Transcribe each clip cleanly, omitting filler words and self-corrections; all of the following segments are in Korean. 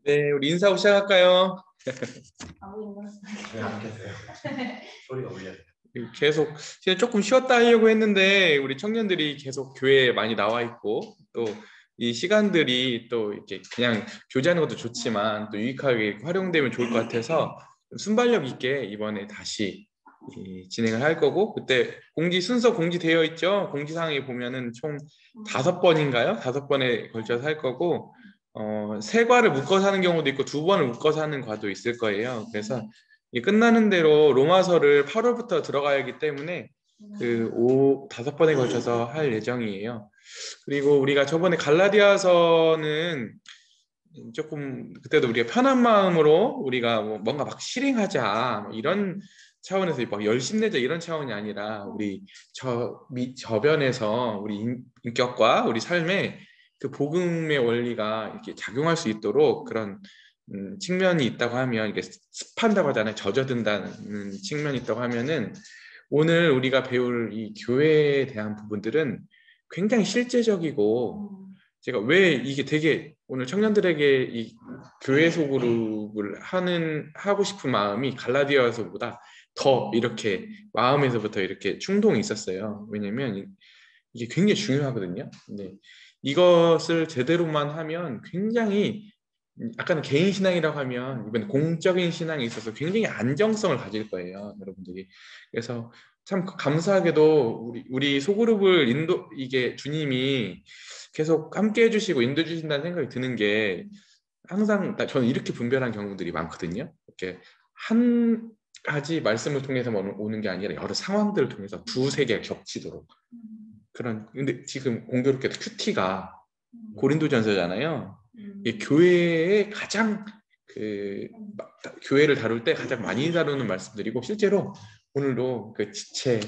네, 우리 인사하고 시작할까요? 왜 안 계세요? 소리가 울려요. 계속 진짜 조금 쉬었다 하려고 했는데 우리 청년들이 계속 교회에 많이 나와 있고 또 이 시간들이 또 이렇게 그냥 교제하는 것도 좋지만 또 유익하게 활용되면 좋을 것 같아서 순발력 있게 이번에 다시 진행을 할 거고 그때 순서 공지되어 있죠? 공지사항에 보면은 총 5번인가요? 5번에 걸쳐서 할 거고 세 과를 묶어서 하는 경우도 있고 2번을 묶어서 하는 과도 있을 거예요. 그래서 이 끝나는 대로 로마서를 8월부터 들어가야 하기 때문에 5번에 걸쳐서 할 예정이에요. 그리고 우리가 저번에 갈라디아서는 조금 그때도 우리가 편한 마음으로 우리가 뭔가 막 실행하자 이런 차원에서 막 열심내자 이런 차원이 아니라 우리 저변에서 우리 인격과 우리 삶에 그 복음의 원리가 이렇게 작용할 수 있도록 그런 측면이 있다고 하면 이게 습한다고 하잖아요. 젖어든다는 측면이 있다고 하면은 오늘 우리가 배울 이 교회에 대한 부분들은 굉장히 실제적이고 제가 왜 이게 되게 오늘 청년들에게 이 교회 소그룹을 하고 싶은 마음이 갈라디아서보다 더 이렇게 마음에서부터 이렇게 충동이 있었어요. 왜냐면 이게 굉장히 중요하거든요. 근데 이것을 제대로만 하면 굉장히 약간 개인 신앙이라고 하면 이번 공적인 신앙에 있어서 굉장히 안정성을 가질 거예요, 여러분들이. 그래서 참 감사하게도 우리 소그룹을 이게 주님이 계속 함께 해주시고 인도해 주신다는 생각이 드는 게 항상 저는 이렇게 분별한 경우들이 많거든요. 이렇게 한 가지 말씀을 통해서만 오는 게 아니라 여러 상황들을 통해서 두세 개가 겹치도록 그런. 근데 지금 공교롭게도 큐티가 고린도전서잖아요. 이 교회의 가장 교회를 다룰 때 가장 많이 다루는 말씀들이고 실제로 오늘도 그 지체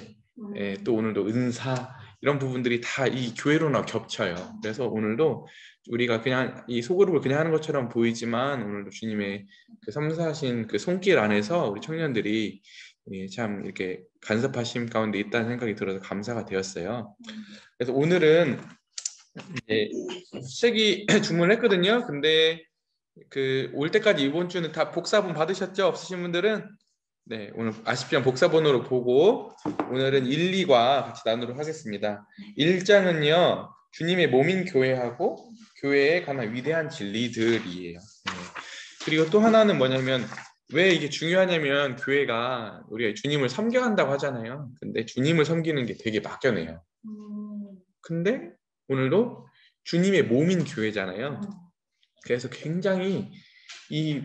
또 오늘도 은사 이런 부분들이 다 이 교회로나 겹쳐요. 그래서 오늘도 우리가 그냥 이 소그룹을 그냥 하는 것처럼 보이지만 오늘도 주님의 그 섬사하신 그 손길 안에서 우리 청년들이 참 이렇게 간섭하심 가운데 있다는 생각이 들어서 감사가 되었어요. 그래서 오늘은 이제 책이 주문을 했거든요. 근데 그 올 때까지 이번 주는 다 복사본 받으셨죠? 없으신 분들은 네, 오늘 아쉽지만 복사본으로 보고 오늘은 1, 2과 같이 나누도록 하겠습니다. 1장은요. 주님의 몸인 교회하고 교회에 관한 위대한 진리들이에요. 네. 그리고 또 하나는 뭐냐면 왜 이게 중요하냐면 교회가 우리가 주님을 섬겨간다고 하잖아요. 근데 주님을 섬기는 게 되게 막연해요. 근데 오늘도 주님의 몸인 교회잖아요. 그래서 굉장히 이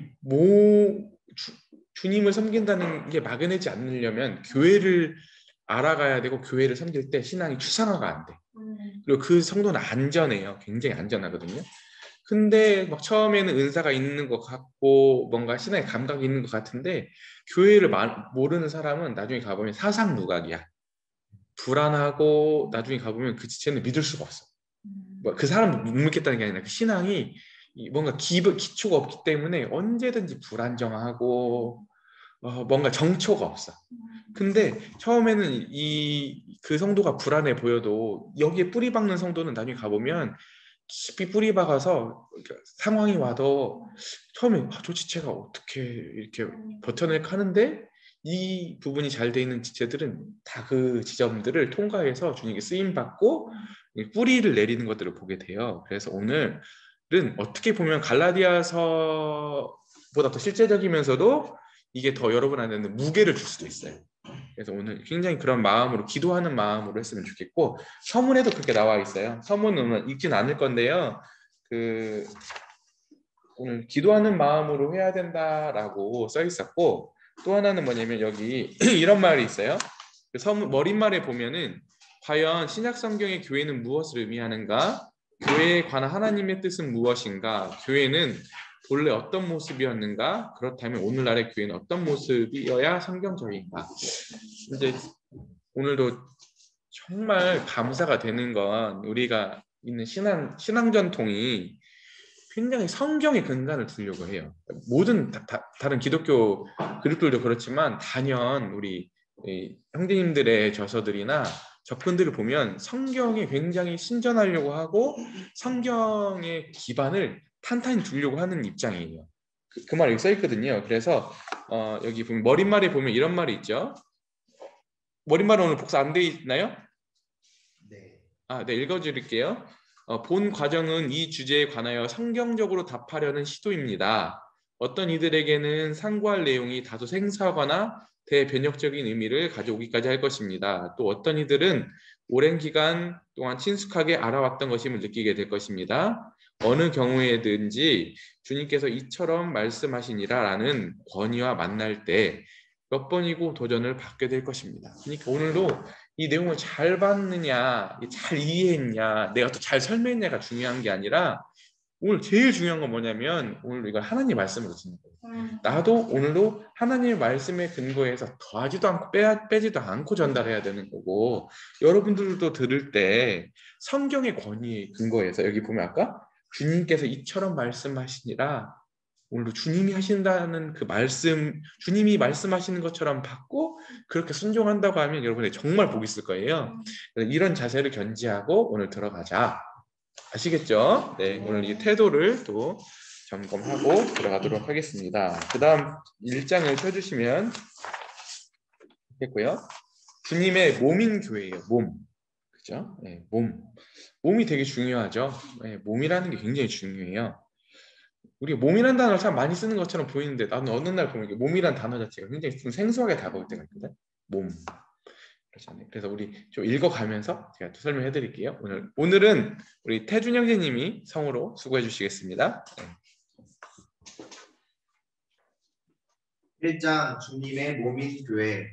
주님을 섬긴다는 게 막연하지 않으려면 교회를 알아가야 되고 교회를 섬길 때 신앙이 추상화가 안 돼. 그리고 그 성도는 안전해요. 굉장히 안전하거든요. 근데 막 처음에는 은사가 있는 것 같고 뭔가 신앙의 감각이 있는 것 같은데 교회를 모르는 사람은 나중에 가보면 사상누각이야. 불안하고 나중에 가보면 그 지체는 믿을 수가 없어. 그 사람 못 믿겠다는 게 아니라 그 신앙이 뭔가 기초가 없기 때문에 언제든지 불안정하고 뭔가 정초가 없어. 근데 처음에는 그 성도가 불안해 보여도 여기에 뿌리 박는 성도는 나중에 가보면 깊이 뿌리 박아서 상황이 와도 처음에 저 지체가 어떻게 이렇게 버텨낼까 하는데 이 부분이 잘 돼 있는 지체들은 다 그 지점들을 통과해서 주님께 쓰임 받고 뿌리를 내리는 것들을 보게 돼요. 그래서 오늘은 어떻게 보면 갈라디아서보다 더 실제적이면서도 이게 더 여러분한테는 무게를 줄 수도 있어요. 그래서 오늘 굉장히 그런 마음으로 기도하는 마음으로 했으면 좋겠고 서문에도 그렇게 나와 있어요. 서문은 읽진 않을 건데요. 오늘 기도하는 마음으로 해야 된다라고 써 있었고 또 하나는 뭐냐면 여기 이런 말이 있어요. 그 서문 머릿말에 보면은 과연 신약 성경의 교회는 무엇을 의미하는가? 교회에 관한 하나님의 뜻은 무엇인가? 교회는 본래 어떤 모습이었는가? 그렇다면 오늘날의 교회는 어떤 모습이어야 성경적인가? 이제 오늘도 정말 감사가 되는 건 우리가 있는 신앙 전통이 굉장히 성경의 근간을 두려고 해요. 모든 다른 기독교 그룹들도 그렇지만 단연 우리 형제님들의 저서들이나 접근들을 보면 성경에 굉장히 신전하려고 하고 성경의 기반을 탄탄히 두려고 하는 입장이에요. 그 말이 여기 써 있거든요. 그래서 여기 보면 머릿말에 보면 이런 말이 있죠. 머릿말은 오늘 복사 안 돼 있나요? 네. 네, 읽어드릴게요. 본 과정은 이 주제에 관하여 성경적으로 답하려는 시도입니다. 어떤 이들에게는 상고할 내용이 다소 생소하거나 대변혁적인 의미를 가져오기까지 할 것입니다. 또 어떤 이들은 오랜 기간 동안 친숙하게 알아왔던 것임을 느끼게 될 것입니다. 어느 경우에든지 주님께서 이처럼 말씀하시니라라는 권위와 만날 때 몇 번이고 도전을 받게 될 것입니다. 그러니까 오늘도 이 내용을 잘 봤느냐, 잘 이해했냐, 내가 또 잘 설명했냐가 중요한 게 아니라 오늘 제일 중요한 건 뭐냐면 오늘 이걸 하나님 말씀으로 듣는 거예요. 나도 오늘도 하나님의 말씀에 근거해서 더하지도 않고 빼지도 않고 전달해야 되는 거고 여러분들도 들을 때 성경의 권위에 근거해서 여기 보면 아까 주님께서 이처럼 말씀하시니라 오늘도 주님이 하신다는 그 말씀, 주님이 말씀하시는 것처럼 받고 그렇게 순종한다고 하면 여러분이 정말 복 있을 거예요. 이런 자세를 견지하고 오늘 들어가자. 아시겠죠? 네, 오늘 이 태도를 또 점검하고 들어가도록 하겠습니다. 그 다음 1장을 펴주시면 좋겠고요. 주님의 몸인 교회예요. 몸. 그죠? 네, 몸. 몸이 되게 중요하죠. 네, 몸이라는 게 굉장히 중요해요. 우리가 몸이라는 단어를 참 많이 쓰는 것처럼 보이는데 나는 어느 날 보면 몸이라는 단어 자체가 굉장히 좀 생소하게 다가올 때가 있거든. 몸. 그렇잖아요. 그래서 우리 좀 읽어가면서 제가 또 설명해 드릴게요. 오늘은 우리 태준 형제님이 성으로 수고해 주시겠습니다. 네. 1장 주님의 몸인 교회.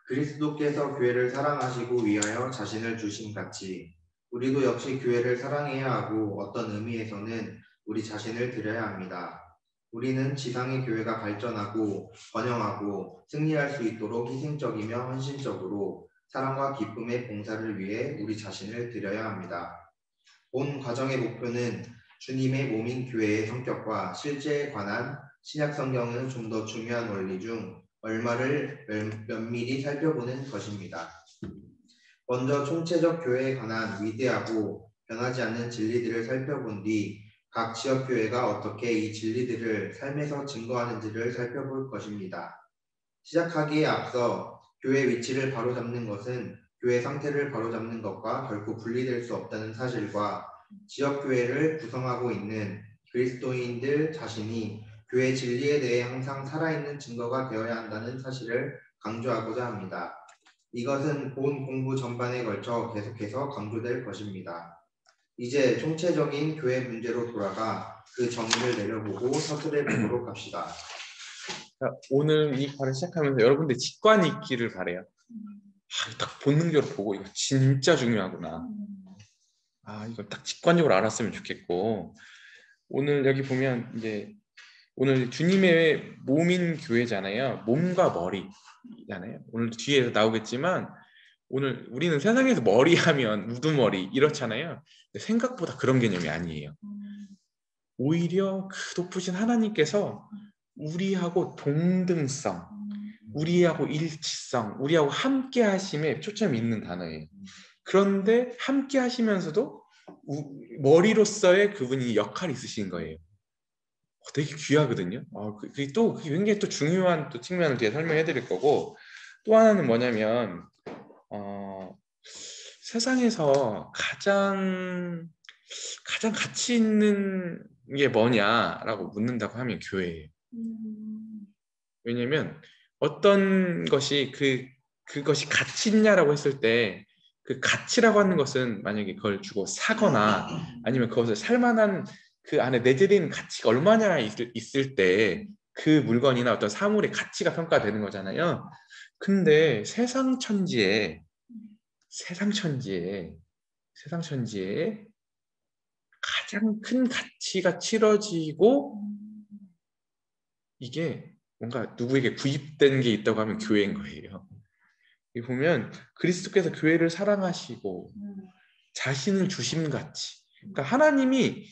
그리스도께서 교회를 사랑하시고 위하여 자신을 주신 같이 우리도 역시 교회를 사랑해야 하고 어떤 의미에서는 우리 자신을 드려야 합니다. 우리는 지상의 교회가 발전하고 번영하고 승리할 수 있도록 희생적이며 헌신적으로 사랑과 기쁨의 봉사를 위해 우리 자신을 드려야 합니다. 본 과정의 목표는 주님의 몸인 교회의 성격과 실제에 관한 신약 성경은 좀 더 중요한 원리 중 얼마를 면밀히 살펴보는 것입니다. 먼저 총체적 교회에 관한 위대하고 변하지 않는 진리들을 살펴본 뒤 각 지역교회가 어떻게 이 진리들을 삶에서 증거하는지를 살펴볼 것입니다. 시작하기에 앞서 교회 위치를 바로잡는 것은 교회 상태를 바로잡는 것과 결코 분리될 수 없다는 사실과 지역교회를 구성하고 있는 그리스도인들 자신이 교회 진리에 대해 항상 살아있는 증거가 되어야 한다는 사실을 강조하고자 합니다. 이것은 본 공부 전반에 걸쳐 계속해서 강조될 것입니다. 이제 총체적인 교회 문제로 돌아가 그 정의를 내려보고 서술해 보도록 합시다. 오늘 이 과를 시작하면서 여러분들 직관이 있기를 바래요. 딱 본능적으로 보고 이거 진짜 중요하구나. 이걸 딱 직관적으로 알았으면 좋겠고 오늘 여기 보면 이제 오늘 주님의 몸인 교회잖아요. 몸과 머리잖아요. 오늘 뒤에 나오겠지만 오늘 우리는 세상에서 머리 하면 우두머리 이렇잖아요. 근데 생각보다 그런 개념이 아니에요. 오히려 그 높으신 하나님께서 우리하고 동등성, 우리하고 일치성, 우리하고 함께 하심에 초점이 있는 단어예요. 그런데 함께 하시면서도 머리로서의 그분이 역할이 있으신 거예요. 되게 귀하거든요. 그게 굉장히 또 중요한 또 측면을 뒤에 설명해 드릴 거고 또 하나는 뭐냐면 세상에서 가장 가치 있는 게 뭐냐라고 묻는다고 하면 교회예요. 왜냐면 어떤 것이 그것이 가치 있냐라고 했을 때 그 가치라고 하는 것은 만약에 그걸 주고 사거나 아니면 그것을 살만한 그 안에 내재되어 있는 가치가 얼마나 있을 때 그 물건이나 어떤 사물의 가치가 평가되는 거잖아요. 근데 세상 천지에 가장 큰 가치가 치러지고 이게 뭔가 누구에게 구입된 게 있다고 하면 교회인 거예요. 여기 보면 그리스도께서 교회를 사랑하시고 자신을 주심같이 그러니까 하나님이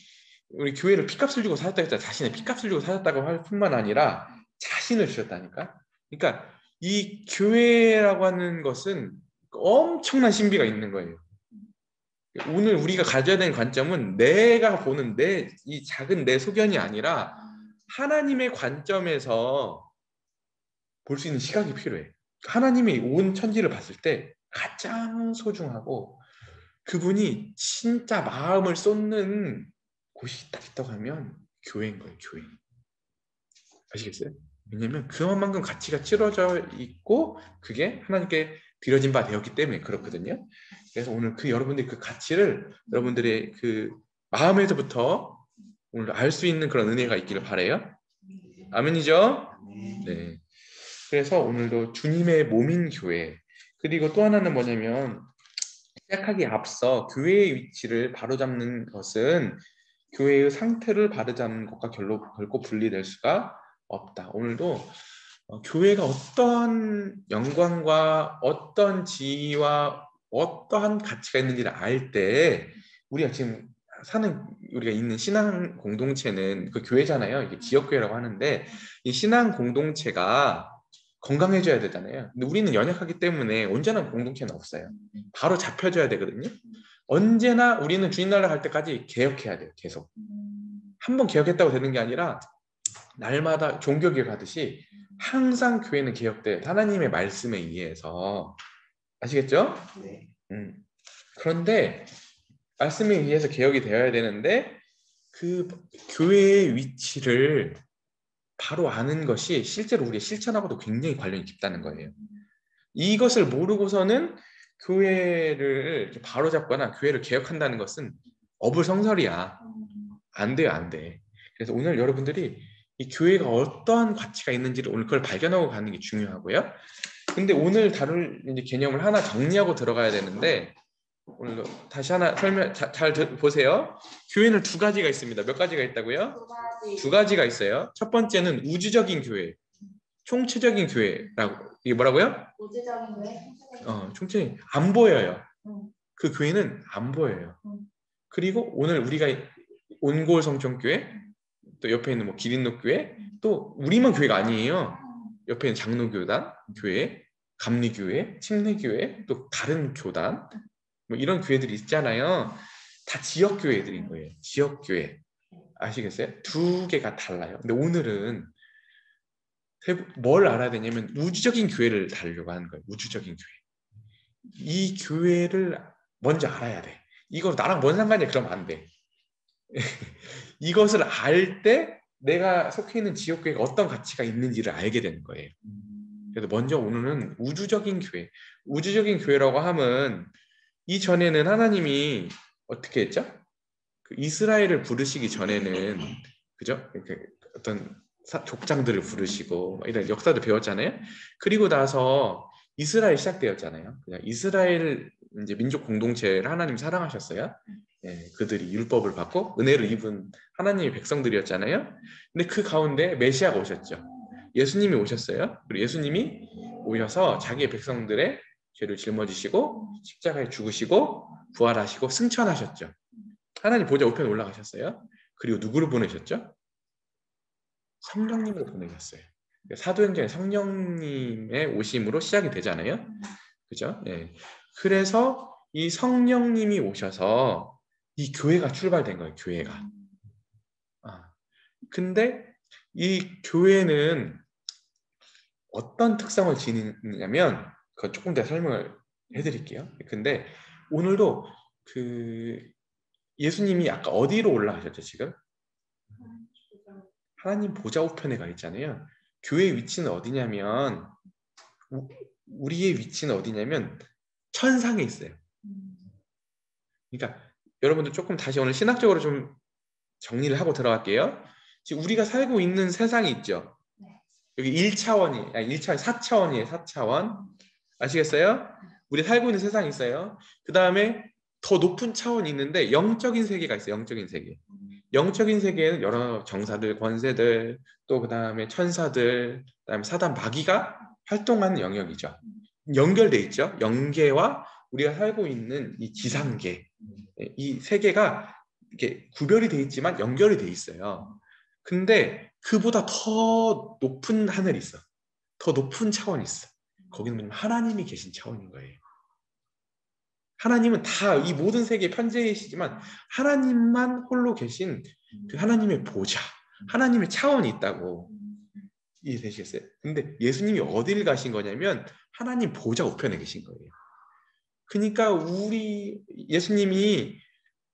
우리 교회를 피값을 주고 사셨다고 했잖아. 자신의 피값을 주고 사셨다고 할 뿐만 아니라 자신을 주셨다니까. 그러니까 이 교회라고 하는 것은 엄청난 신비가 있는 거예요. 오늘 우리가 가져야 되는 관점은 내가 보는 이 작은 내 소견이 아니라 하나님의 관점에서 볼 수 있는 시각이 필요해. 하나님이 온 천지를 봤을 때 가장 소중하고 그분이 진짜 마음을 쏟는 곳이 딱 있다고 하면 교회인 거예요. 교회. 아시겠어요? 왜냐면 그만큼 가치가 치러져 있고 그게 하나님께 드려진 바 되었기 때문에 그렇거든요. 그래서 오늘 여러분들이 그 가치를 여러분들의 그 마음에서부터 오늘 알 수 있는 그런 은혜가 있기를 바라요. 아멘이죠? 네. 그래서 오늘도 주님의 몸인 교회, 그리고 또 하나는 뭐냐면 시작하기에 앞서 교회의 위치를 바로잡는 것은 교회의 상태를 바로잡는 것과 결코 분리될 수가 없다. 오늘도 교회가 어떤 영광과 어떤 지위와 어떠한 가치가 있는지를 알 때 우리가 지금 우리가 있는 신앙 공동체는 그 교회잖아요. 이게 지역교회라고 하는데 이 신앙 공동체가 건강해져야 되잖아요. 근데 우리는 연약하기 때문에 온전한 공동체는 없어요. 바로 잡혀줘야 되거든요. 언제나 우리는 주님 나라 갈 때까지 개혁해야 돼요. 계속. 한번 개혁했다고 되는 게 아니라 날마다 종교 개혁하듯이 항상 교회는 개혁돼. 하나님의 말씀에 의해서. 아시겠죠? 네. 그런데 말씀에 의해서 개혁이 되어야 되는데 그 교회의 위치를 바로 아는 것이 실제로 우리의 실천하고도 굉장히 관련이 깊다는 거예요. 이것을 모르고서는 교회를 바로잡거나 교회를 개혁한다는 것은 어불성설이야. 안 돼요, 안 돼. 그래서 오늘 여러분들이 이 교회가 어떠한 가치가 있는지를 오늘 그걸 발견하고 가는 게 중요하고요. 근데 오늘 다룰 이제 개념을 하나 정리하고 들어가야 되는데 오늘 다시 하나 잘 보세요. 교회는 두 가지가 있습니다. 몇 가지가 있다고요? 두 가지가 있어요. 첫 번째는 우주적인 교회, 총체적인 교회라고. 이게 뭐라고요? 우주적인 교회? 총체적인 안 보여요. 그 교회는 안 보여요. 그리고 오늘 우리가 온골 성천교회, 또 옆에 있는 뭐 기린노교회, 또 우리만 교회가 아니에요. 옆에 있는 장로교단 교회, 감리교회, 침례교회, 또 다른 교단, 뭐 이런 교회들이 있잖아요. 다 지역교회들인 거예요. 지역교회. 아시겠어요? 두 개가 달라요. 근데 오늘은 뭘 알아야 되냐면 우주적인 교회를 다루려고 하는 거예요. 우주적인 교회. 이 교회를 먼저 알아야 돼. 이거 나랑 뭔 상관이야? 그러면 안 돼. 이것을 알 때 내가 속해 있는 지역교회가 어떤 가치가 있는지를 알게 되는 거예요. 그래서 먼저 오늘은 우주적인 교회. 우주적인 교회라고 하면 이전에는 하나님이 어떻게 했죠? 그 이스라엘을 부르시기 전에는 그죠? 어떤 족장들을 부르시고 이런 역사도 배웠잖아요. 그리고 나서 이스라엘 시작되었잖아요. 그냥 이스라엘 이제 민족 공동체를 하나님 사랑하셨어요. 예, 그들이 율법을 받고 은혜를 입은 하나님의 백성들이었잖아요. 근데 그 가운데 메시아가 오셨죠. 예수님이 오셨어요. 그리고 예수님이 오셔서 자기의 백성들의 죄를 짊어지시고 십자가에 죽으시고 부활하시고 승천하셨죠. 하나님 보좌 우편에 올라가셨어요. 그리고 누구를 보내셨죠? 성령님을 보내셨어요. 사도행전에 성령님의 오심으로 시작이 되잖아요. 그죠? 예. 그래서 이 성령님이 오셔서 이 교회가 출발된 거예요. 교회가. 근데 이 교회는 어떤 특성을 지니냐면 그거 조금 더 설명을 해드릴게요. 근데 오늘도 그 예수님이 아까 어디로 올라가셨죠 지금? 하나님 보좌 우편에 가 있잖아요. 교회의 위치는 어디냐면 우리의 위치는 어디냐면 천상에 있어요. 그러니까 여러분들 조금 다시 오늘 신학적으로 좀 정리를 하고 들어갈게요. 지금 우리가 살고 있는 세상이 있죠. 여기 1차원이, 아니 1차원, 4차원이에요. 4차원. 아시겠어요? 우리 살고 있는 세상이 있어요. 그 다음에 더 높은 차원이 있는데 영적인 세계가 있어요. 영적인 세계. 영적인 세계에는 여러 정사들, 권세들, 또 그 다음에 천사들, 그 다음에 사단 마귀가 활동하는 영역이죠. 연결돼 있죠. 영계와 우리가 살고 있는 이 지상계, 이 세계가 이렇게 구별이 돼 있지만 연결이 돼 있어요. 근데 그보다 더 높은 하늘이 있어. 더 높은 차원이 있어. 거기는 하나님이 계신 차원인 거예요. 하나님은 다 이 모든 세계에 편재이시지만 하나님만 홀로 계신 그 하나님의 보좌, 하나님의 차원이 있다고 이해되시겠어요? 근데 예수님이 어디를 가신 거냐면 하나님 보좌 우편에 계신 거예요. 그러니까 우리 예수님이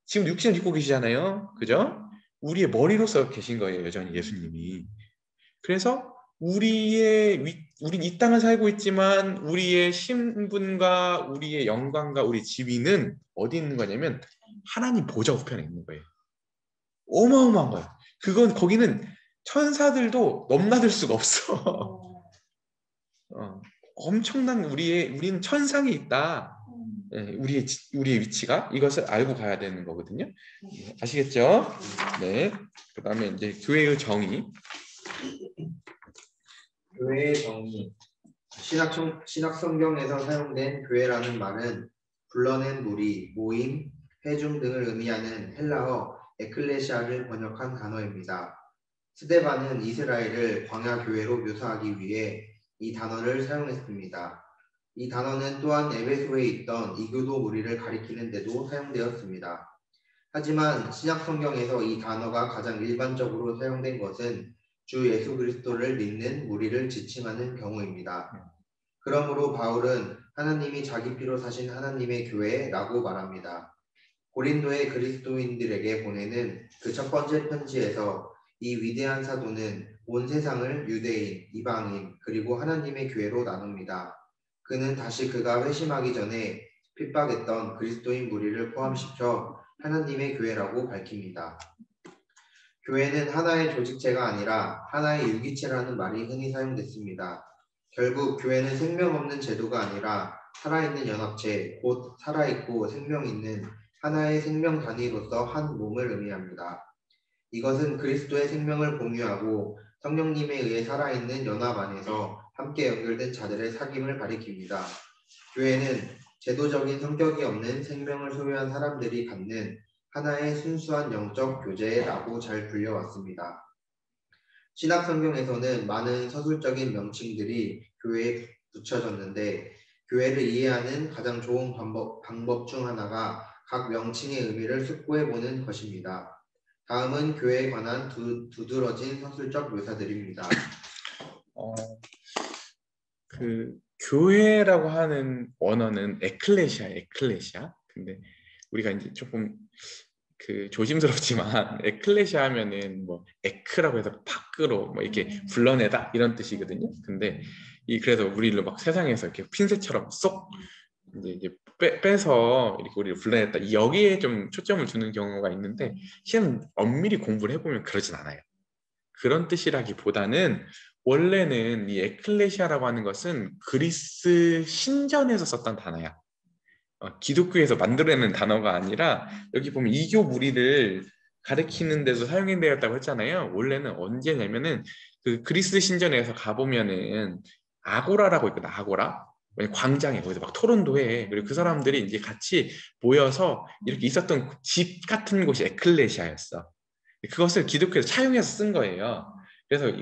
지금 육신을 입고 계시잖아요. 그죠? 우리의 머리로서 계신 거예요. 여전히 예수님이. 그래서 우린 이 땅을 살고 있지만 우리의 신분과 우리의 영광과 우리 지위는 어디 있는 거냐면 하나님 보좌 우편에 있는 거예요. 어마어마한 거예요. 거기는 천사들도 넘나들 수가 없어. 엄청난 우리는 천상에 있다. 우리의 위치가 이것을 알고 가야 되는 거거든요. 아시겠죠? 네. 그다음에 이제 교회의 정의. 교회의 정의. 신약 성경에서 사용된 교회라는 말은 불러낸 무리, 모임, 회중 등을 의미하는 헬라어 에클레시아를 번역한 단어입니다. 스데반은 이스라엘을 광야 교회로 묘사하기 위해 이 단어를 사용했습니다. 이 단어는 또한 에베소에 있던 이교도 무리를 가리키는 데도 사용되었습니다. 하지만 신약 성경에서 이 단어가 가장 일반적으로 사용된 것은 주 예수 그리스도를 믿는 무리를 지칭하는 경우입니다. 그러므로 바울은 하나님이 자기 피로 사신 하나님의 교회라고 말합니다. 고린도의 그리스도인들에게 보내는 그 첫 번째 편지에서 이 위대한 사도는 온 세상을 유대인, 이방인, 그리고 하나님의 교회로 나눕니다. 그는 다시 그가 회심하기 전에 핍박했던 그리스도인 무리를 포함시켜 하나님의 교회라고 밝힙니다. 교회는 하나의 조직체가 아니라 하나의 유기체라는 말이 흔히 사용됐습니다. 결국 교회는 생명 없는 제도가 아니라 살아있는 연합체, 곧 살아있고 생명 있는 하나의 생명 단위로서 한 몸을 의미합니다. 이것은 그리스도의 생명을 공유하고 성령님에 의해 살아있는 연합 안에서 함께 연결된 자들의 사귐을 가리킵니다. 교회는 제도적인 성격이 없는 생명을 소유한 사람들이 갖는 하나의 순수한 영적 교제라고 잘 불려왔습니다. 신약 성경에서는 많은 서술적인 명칭들이 교회에 붙여졌는데 교회를 이해하는 가장 좋은 방법 중 하나가 각 명칭의 의미를 숙고해보는 것입니다. 다음은 교회에 관한 두드러진 서술적 묘사들입니다. 그 교회라고 하는 원어는 에클레시아. 근데 우리가 이제 조금 조심스럽지만 에클레시아 하면은 뭐 에크라고 해서 밖으로 뭐 이렇게 불러내다 이런 뜻이거든요. 근데 그래서 우리를 막 세상에서 이렇게 핀셋처럼 쏙 이제 빼서 이렇게 우리를 불러냈다. 여기에 좀 초점을 두는 경우가 있는데 실은 엄밀히 공부를 해보면 그러진 않아요. 그런 뜻이라기보다는 원래는 이 에클레시아라고 하는 것은 그리스 신전에서 썼던 단어야. 기독교에서 만들어내는 단어가 아니라 여기 보면 이교 무리를 가리키는 데도 사용되었다고 했잖아요. 원래는 언제냐면은 그 그리스 신전에서 가보면은 아고라라고 있거든. 아고라. 광장에 거기서 막 토론도 해. 그리고 그 사람들이 이제 같이 모여서 이렇게 있었던 집 같은 곳이 에클레시아였어. 그것을 기독교에서 차용해서 쓴 거예요. 그래서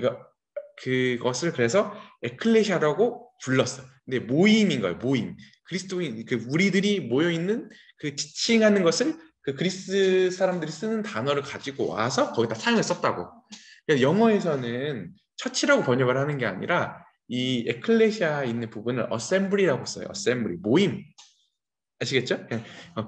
그것을 그래서 에클레시아라고 불렀어. 근데 모임인 거예요. 모임. 그리스도인 우리들이 모여 있는 그 지칭하는 것을 그 그리스 사람들이 쓰는 단어를 가지고 와서 거기다 사용해 썼다고. 그래서 영어에서는 처치라고 번역을 하는 게 아니라 이 에클레시아에 있는 부분을 어셈블리라고 써요. 어셈블리, 모임. 아시겠죠?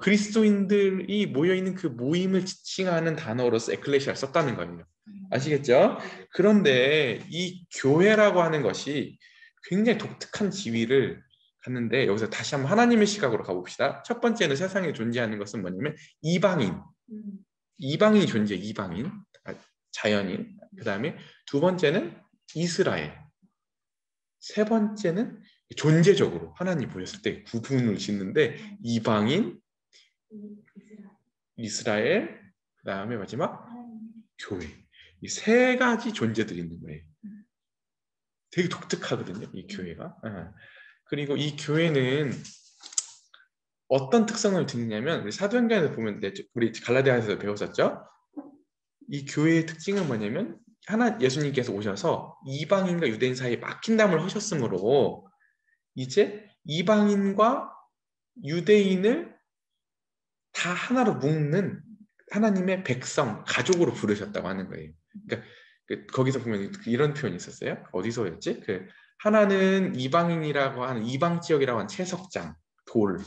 그리스도인들이 모여있는 그 모임을 지칭하는 단어로서 에클레시아를 썼다는 거예요. 아시겠죠? 그런데 이 교회라고 하는 것이 굉장히 독특한 지위를 갖는데 여기서 다시 한번 하나님의 시각으로 가봅시다. 첫 번째는 세상에 존재하는 것은 뭐냐면 이방인이 존재해. 이방인, 자연인. 그 다음에 두 번째는 이스라엘. 세 번째는 존재적으로 하나님 보셨을 때 구분을 짓는데 이방인, 이스라엘, 그 다음에 마지막 교회. 이 세 가지 존재들이 있는 거예요. 되게 독특하거든요, 이 교회가. 그리고 이 교회는 어떤 특성을 지니냐면 우리 사도행전에서 보면 우리 갈라디아에서 배웠었죠. 이 교회의 특징은 뭐냐면 예수님께서 오셔서 이방인과 유대인 사이에 막힌 담을 하셨으므로 이제 이방인과 유대인을 다 하나로 묶는 하나님의 백성, 가족으로 부르셨다고 하는 거예요. 그러니까 거기서 보면 이런 표현이 있었어요. 어디서였지? 하나는 이방인이라고 하는 이방 지역이라고 하는 채석장, 돌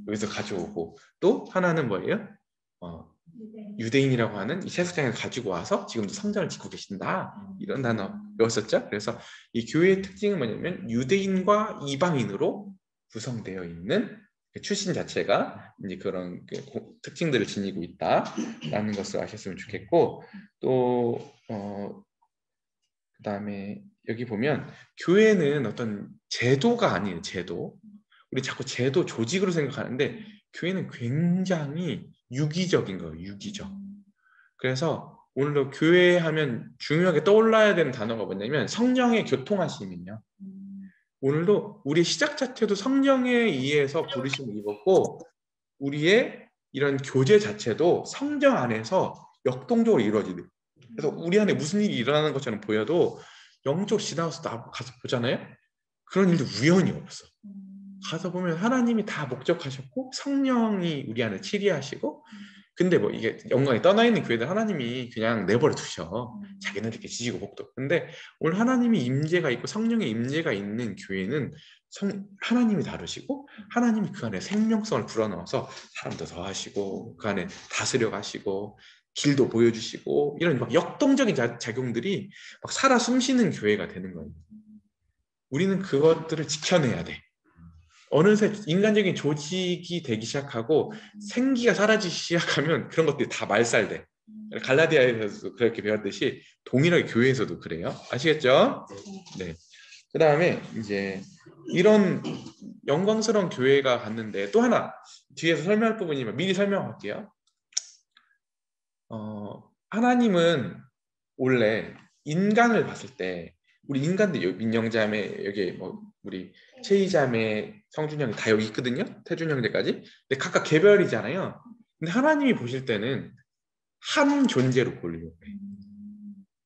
여기서 가져오고, 또 하나는 뭐예요? 유대인이라고 하는 이 채석장을 가지고 와서 지금도 성전을 짓고 계신다. 이런 단어 배웠었죠? 그래서 이 교회의 특징은 뭐냐면 유대인과 이방인으로 구성되어 있는 출신 자체가 이제 그런 특징들을 지니고 있다라는 것을 아셨으면 좋겠고, 또 그다음에 여기 보면 교회는 어떤 제도가 아니에요. 제도. 우리 자꾸 제도 조직으로 생각하는데 교회는 굉장히 유기적인 거예요. 유기적. 그래서 오늘도 교회 하면 중요하게 떠올라야 되는 단어가 뭐냐면 성령의 교통하심이요. 오늘도 우리의 시작 자체도 성령에 의해서 부르심을 입었고, 우리의 이런 교제 자체도 성령 안에서 역동적으로 이루어지는. 그래서 우리 안에 무슨 일이 일어나는 것처럼 보여도 영적 지나가서 가서 보잖아요. 그런 일도 우연이 없어. 가서 보면 하나님이 다 목적하셨고 성령이 우리 안에 치리하시고, 근데 뭐 이게 영광이 떠나 있는 교회들 하나님이 그냥 내버려 두셔. 자기네들끼리 지지고 볶도. 근데 오늘 하나님이 임재가 있고 성령의 임재가 있는 교회는 하나님이 다루시고 하나님이 그 안에 생명성을 불어넣어서 사람도 더 하시고 그 안에 다스려 가시고 길도 보여주시고 이런 막 역동적인 작용들이 막 살아 숨쉬는 교회가 되는 거예요. 우리는 그것들을 지켜내야 돼. 어느새 인간적인 조직이 되기 시작하고 생기가 사라지기 시작하면 그런 것들이 다 말살돼. 갈라디아에서도 그렇게 배웠듯이 동일하게 교회에서도 그래요. 아시겠죠? 네. 그 다음에 이제 이런 영광스러운 교회가 갔는데 또 하나 뒤에서 설명할 부분이면 미리 설명할게요. 하나님은 원래 인간을 봤을 때 우리 인간들 민영자매 여기 뭐 우리 최희자매 성준형이 다 여기 있거든요. 태준 형제까지. 근데 각각 개별이잖아요. 근데 하나님이 보실 때는 한 존재로 보려고 해.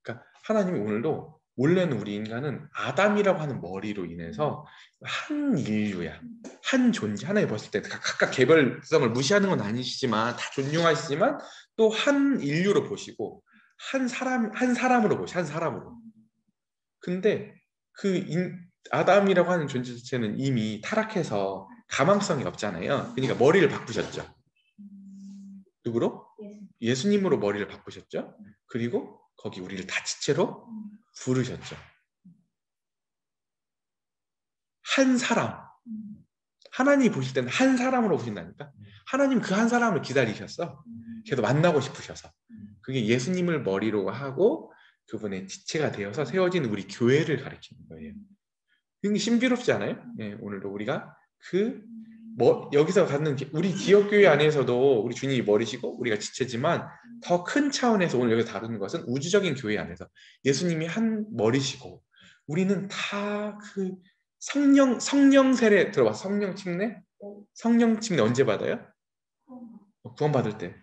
그러니까 하나님이 오늘도 원래는 우리 인간은 아담이라고 하는 머리로 인해서 한 인류야. 한 존재. 하나님 봤을 때 각각 개별성을 무시하는 건 아니시지만 다 존중하시지만 또 한 인류로 보시고 한 사람으로 보시. 한 사람으로. 근데 아담이라고 하는 존재 자체는 이미 타락해서 가망성이 없잖아요. 그러니까 머리를 바꾸셨죠. 누구로? 예수님으로 머리를 바꾸셨죠. 그리고 거기 우리를 다 지체로 부르셨죠. 한 사람. 하나님이 보실 때는 한 사람으로 보신다니까. 하나님 그 한 사람을 기다리셨어. 걔도 만나고 싶으셔서. 그게 예수님을 머리로 하고 그분의 지체가 되어서 세워진 우리 교회를 가리키는 거예요. 굉장히 신비롭지 않아요? 네, 오늘도 우리가 여기서 갖는 우리 지역교회 안에서도 우리 주님이 머리시고 우리가 지체지만 더 큰 차원에서 오늘 여기서 다루는 것은 우주적인 교회 안에서 예수님이 한 머리시고 우리는 다 그 성령 세례 들어봤어? 성령 침례? 성령 침례 언제 받아요? 구원받을 때.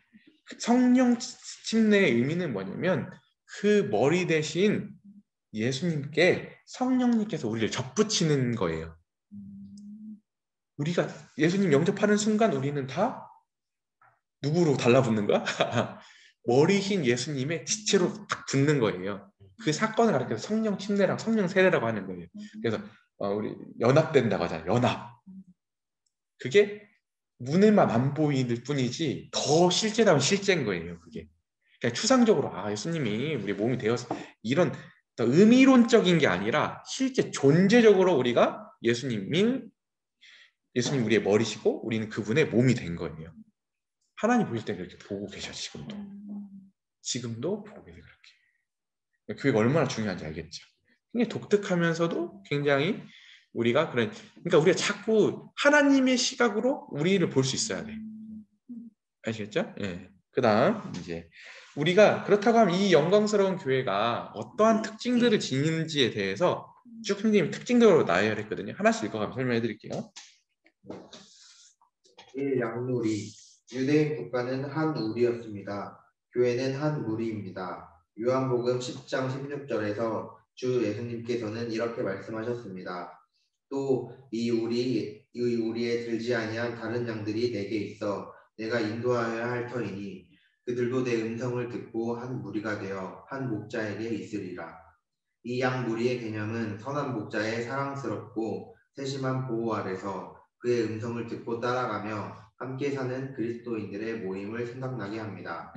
성령 침례의 의미는 뭐냐면 그 머리 대신 예수님께 성령님께서 우리를 접붙이는 거예요. 우리가 예수님 영접하는 순간 우리는 다 누구로 달라붙는 거야? 머리신 예수님의 지체로 딱 붙는 거예요. 그 사건을 가리켜서 성령 침례랑 성령 세례라고 하는 거예요. 그래서 우리 연합된다고 하잖아요. 연합. 그게 눈에만 안 보이는 뿐이지 더 실제라면 실제인 거예요. 그게 그냥 추상적으로 예수님이 우리 몸이 되어서 이런 의미론적인 게 아니라 실제 존재적으로 우리가 예수님 우리의 머리시고 우리는 그분의 몸이 된 거예요. 하나님 보실 때 그렇게 보고 계셔. 지금도 보고 계세요. 그렇게 교회가 얼마나 중요한지 알겠죠. 굉장히 독특하면서도 굉장히 그러니까 우리가 자꾸 하나님의 시각으로 우리를 볼 수 있어야 돼. 아시겠죠? 예. 그다음 이제 우리가 그렇다고 하면 이 영광스러운 교회가 어떠한 특징들을 지니는지에 대해서 쭉 선생님이 특징적으로 나열했거든요. 하나씩 읽어가면서 설명해 드릴게요. 1. 양누리. 유대인 국가는 한 우리였습니다. 교회는 한 무리입니다. 요한복음 10장 16절에서 주 예수님께서는 이렇게 말씀하셨습니다. 또 이 우리에 들지 아니한 다른 양들이 내게 있어 내가 인도하여야 할 터이니 그들도 내 음성을 듣고 한 무리가 되어 한 목자에게 있으리라. 이 양 무리의 개념은 선한 목자의 사랑스럽고 세심한 보호 아래서 그의 음성을 듣고 따라가며 함께 사는 그리스도인들의 모임을 생각나게 합니다.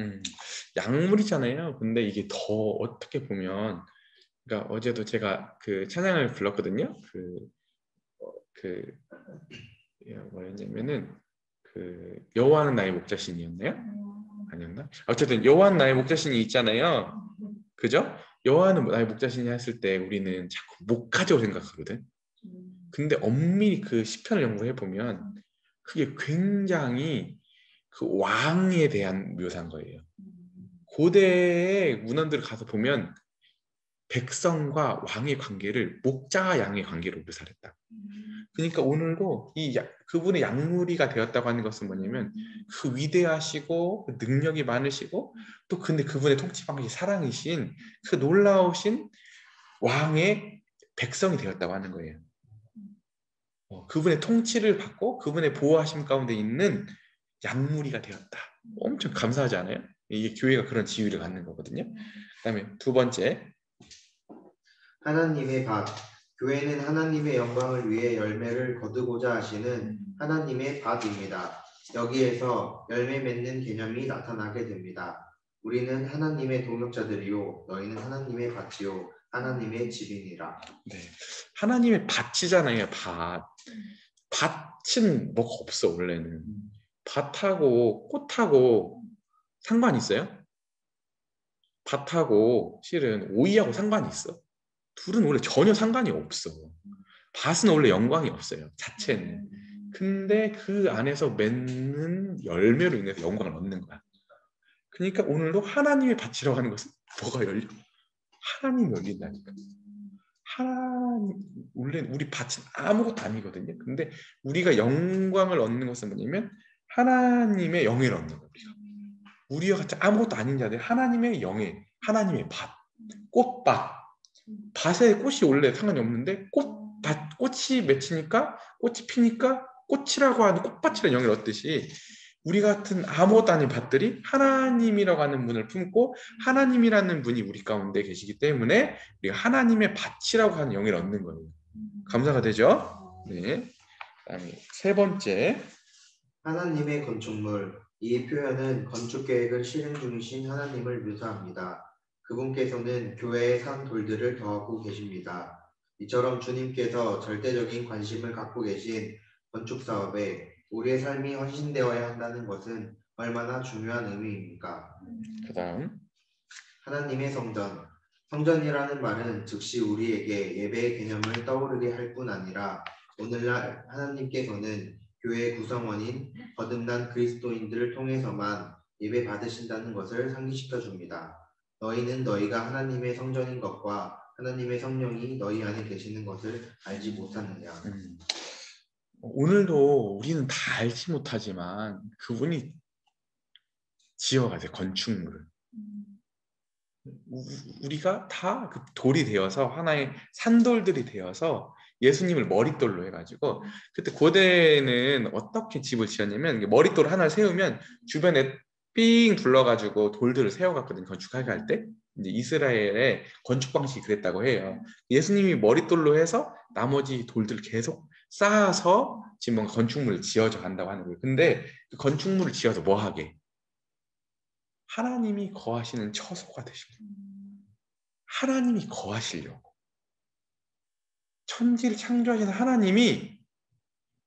약물이잖아요. 근데 이게 더 어떻게 보면, 그러니까 어제도 제가 그 찬양을 불렀거든요. 뭐였냐면은 여호와는 나의 목자신이었나요? 아니었나? 어쨌든 여호와는 나의 목자신이 있잖아요. 그죠? 여호와는 나의 목자신이 했을 때 우리는 자꾸 목가지고 생각하거든. 근데 엄밀히 그 시편을 연구해 보면 그게 굉장히 그 왕에 대한 묘사인 거예요. 고대의 문헌들을 가서 보면 백성과 왕의 관계를 목자와 양의 관계로 묘사했다. 그러니까 오늘도 그분의 양무리가 되었다고 하는 것은 뭐냐면 그 위대하시고 그 능력이 많으시고 또 근데 그분의 통치 방식이 사랑이신 그 놀라우신 왕의 백성이 되었다고 하는 거예요. 그분의 통치를 받고 그분의 보호하심 가운데 있는 양무리가 되었다. 엄청 감사하지 않아요? 이게 교회가 그런 지위를 갖는 거거든요. 그다음에 두 번째, 하나님의 밭. 교회는 하나님의 영광을 위해 열매를 거두고자 하시는 하나님의 밭입니다. 여기에서 열매 맺는 개념이 나타나게 됩니다. 우리는 하나님의 동역자들이요 너희는 하나님의 밭이요 하나님의 집이니라. 네, 하나님의 밭이잖아요. 밭은 뭐가 없어 원래는. 밭하고 꽃하고 상관이 있어요? 밭하고 실은 오이하고 상관이 있어? 둘은 원래 전혀 상관이 없어. 밭은 원래 영광이 없어요. 자체는. 근데 그 안에서 맺는 열매로 인해서 영광을 얻는 거야. 그러니까 오늘도 하나님의 밭이라고 하는 것은 뭐가 열려? 하나님이 열린다니까. 원래 우리 밭은 아무것도 아니거든요. 근데 우리가 영광을 얻는 것은 뭐냐면 하나님의 영예를 얻는 거예요. 우리와 같이 아무것도 아닌 자들 하나님의 영예, 하나님의 밭, 꽃밭. 밭에 꽃이 원래 상관이 없는데 꽃이 맺히니까 꽃이 피니까 꽃이라고 하는 꽃밭이라는 영예를 얻듯이 우리 같은 아무것도 아닌 밭들이 하나님이라고 하는 분을 품고 하나님이라는 분이 우리 가운데 계시기 때문에 우리가 하나님의 밭이라고 하는 영예를 얻는 거예요. 감사가 되죠? 네. 그다음에 세 번째, 하나님의 건축물. 이 표현은 건축 계획을 실행 중이신 하나님을 묘사합니다. 그분께서는 교회에 산 돌들을 더하고 계십니다. 이처럼 주님께서 절대적인 관심을 갖고 계신 건축 사업에 우리의 삶이 헌신되어야 한다는 것은 얼마나 중요한 의미입니까? 그다음 하나님의 성전. 성전이라는 말은 즉시 우리에게 예배의 개념을 떠오르게 할 뿐 아니라 오늘날 하나님께서는 교회의 구성원인 거듭난 그리스도인들을 통해서만 예배 받으신다는 것을 상기시켜 줍니다. 너희는 너희가 하나님의 성전인 것과 하나님의 성령이 너희 안에 계시는 것을 알지 못하느냐. 오늘도 우리는 다 알지 못하지만 그분이 지어가세요. 건축물을. 우리가 다 그 돌이 되어서 하나의 산돌들이 되어서 예수님을 머릿돌로 해가지고 그때 고대는 어떻게 집을 지었냐면 머릿돌 하나 세우면 주변에 삥 둘러가지고 돌들을 세워갔거든요. 건축하게 할 때. 이제 이스라엘의 건축 방식이 그랬다고 해요. 예수님이 머릿돌로 해서 나머지 돌들을 계속 쌓아서 지금 뭔가 건축물을 지어져 간다고 하는 거예요. 근데 그 건축물을 지어서 뭐 하게? 하나님이 거하시는 처소가 되십니다. 하나님이 거하시려고. 천지를 창조하시는 하나님이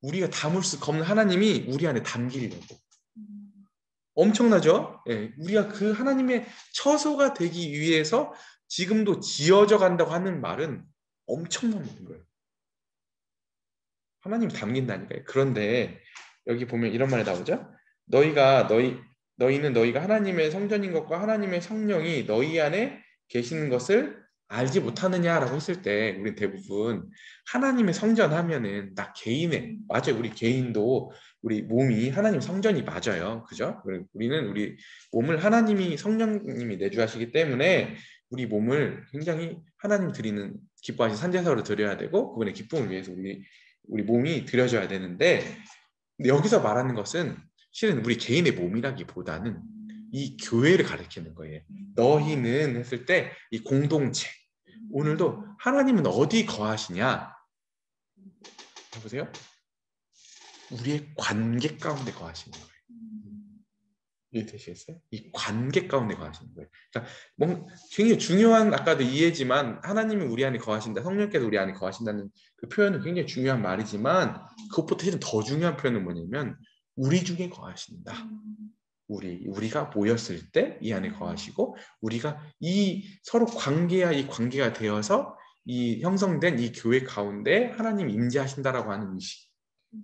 우리가 담을 수 없는 하나님이 우리 안에 담기려고. 엄청나죠? 예, 우리가 그 하나님의 처소가 되기 위해서 지금도 지어져 간다고 하는 말은 엄청난 거예요. 하나님이 담긴다니까요. 그런데 여기 보면 이런 말이 나오죠. 너희는 너희가 하나님의 성전인 것과 하나님의 성령이 너희 안에 계시는 것을 알지 못하느냐라고 했을 때 우리 대부분 하나님의 성전 하면은 나 개인의 맞아요. 우리 개인도 우리 몸이 하나님 성전이 맞아요. 그죠? 우리는 우리 몸을 하나님이 성령님이 내주하시기 때문에 우리 몸을 굉장히 하나님 드리는 기뻐하신 산제사로 드려야 되고 그분의 기쁨을 위해서 우리 몸이 드려져야 되는데 근데 여기서 말하는 것은 실은 우리 개인의 몸이라기보다는 이 교회를 가리키는 거예요. 너희는 했을 때 이 공동체. 오늘도 하나님은 어디 거하시냐? 보세요. 우리의 관계 가운데 거하시는 거예요. 이해되시겠어요? 이 관계 가운데 거하시는 거예요. 그러니까 굉장히 중요한 아까도 이해지만 하나님이 우리 안에 거하신다, 성령께서 우리 안에 거하신다는 그 표현은 굉장히 중요한 말이지만 그것보다 실은 더 중요한 표현은 뭐냐면 우리 중에 거하신다. 우리가 모였을 때 이 안에 거하시고 우리가 이 서로 관계야 이 관계가 되어서 이 형성된 이 교회 가운데 하나님이 임재하신다라고 하는 의식.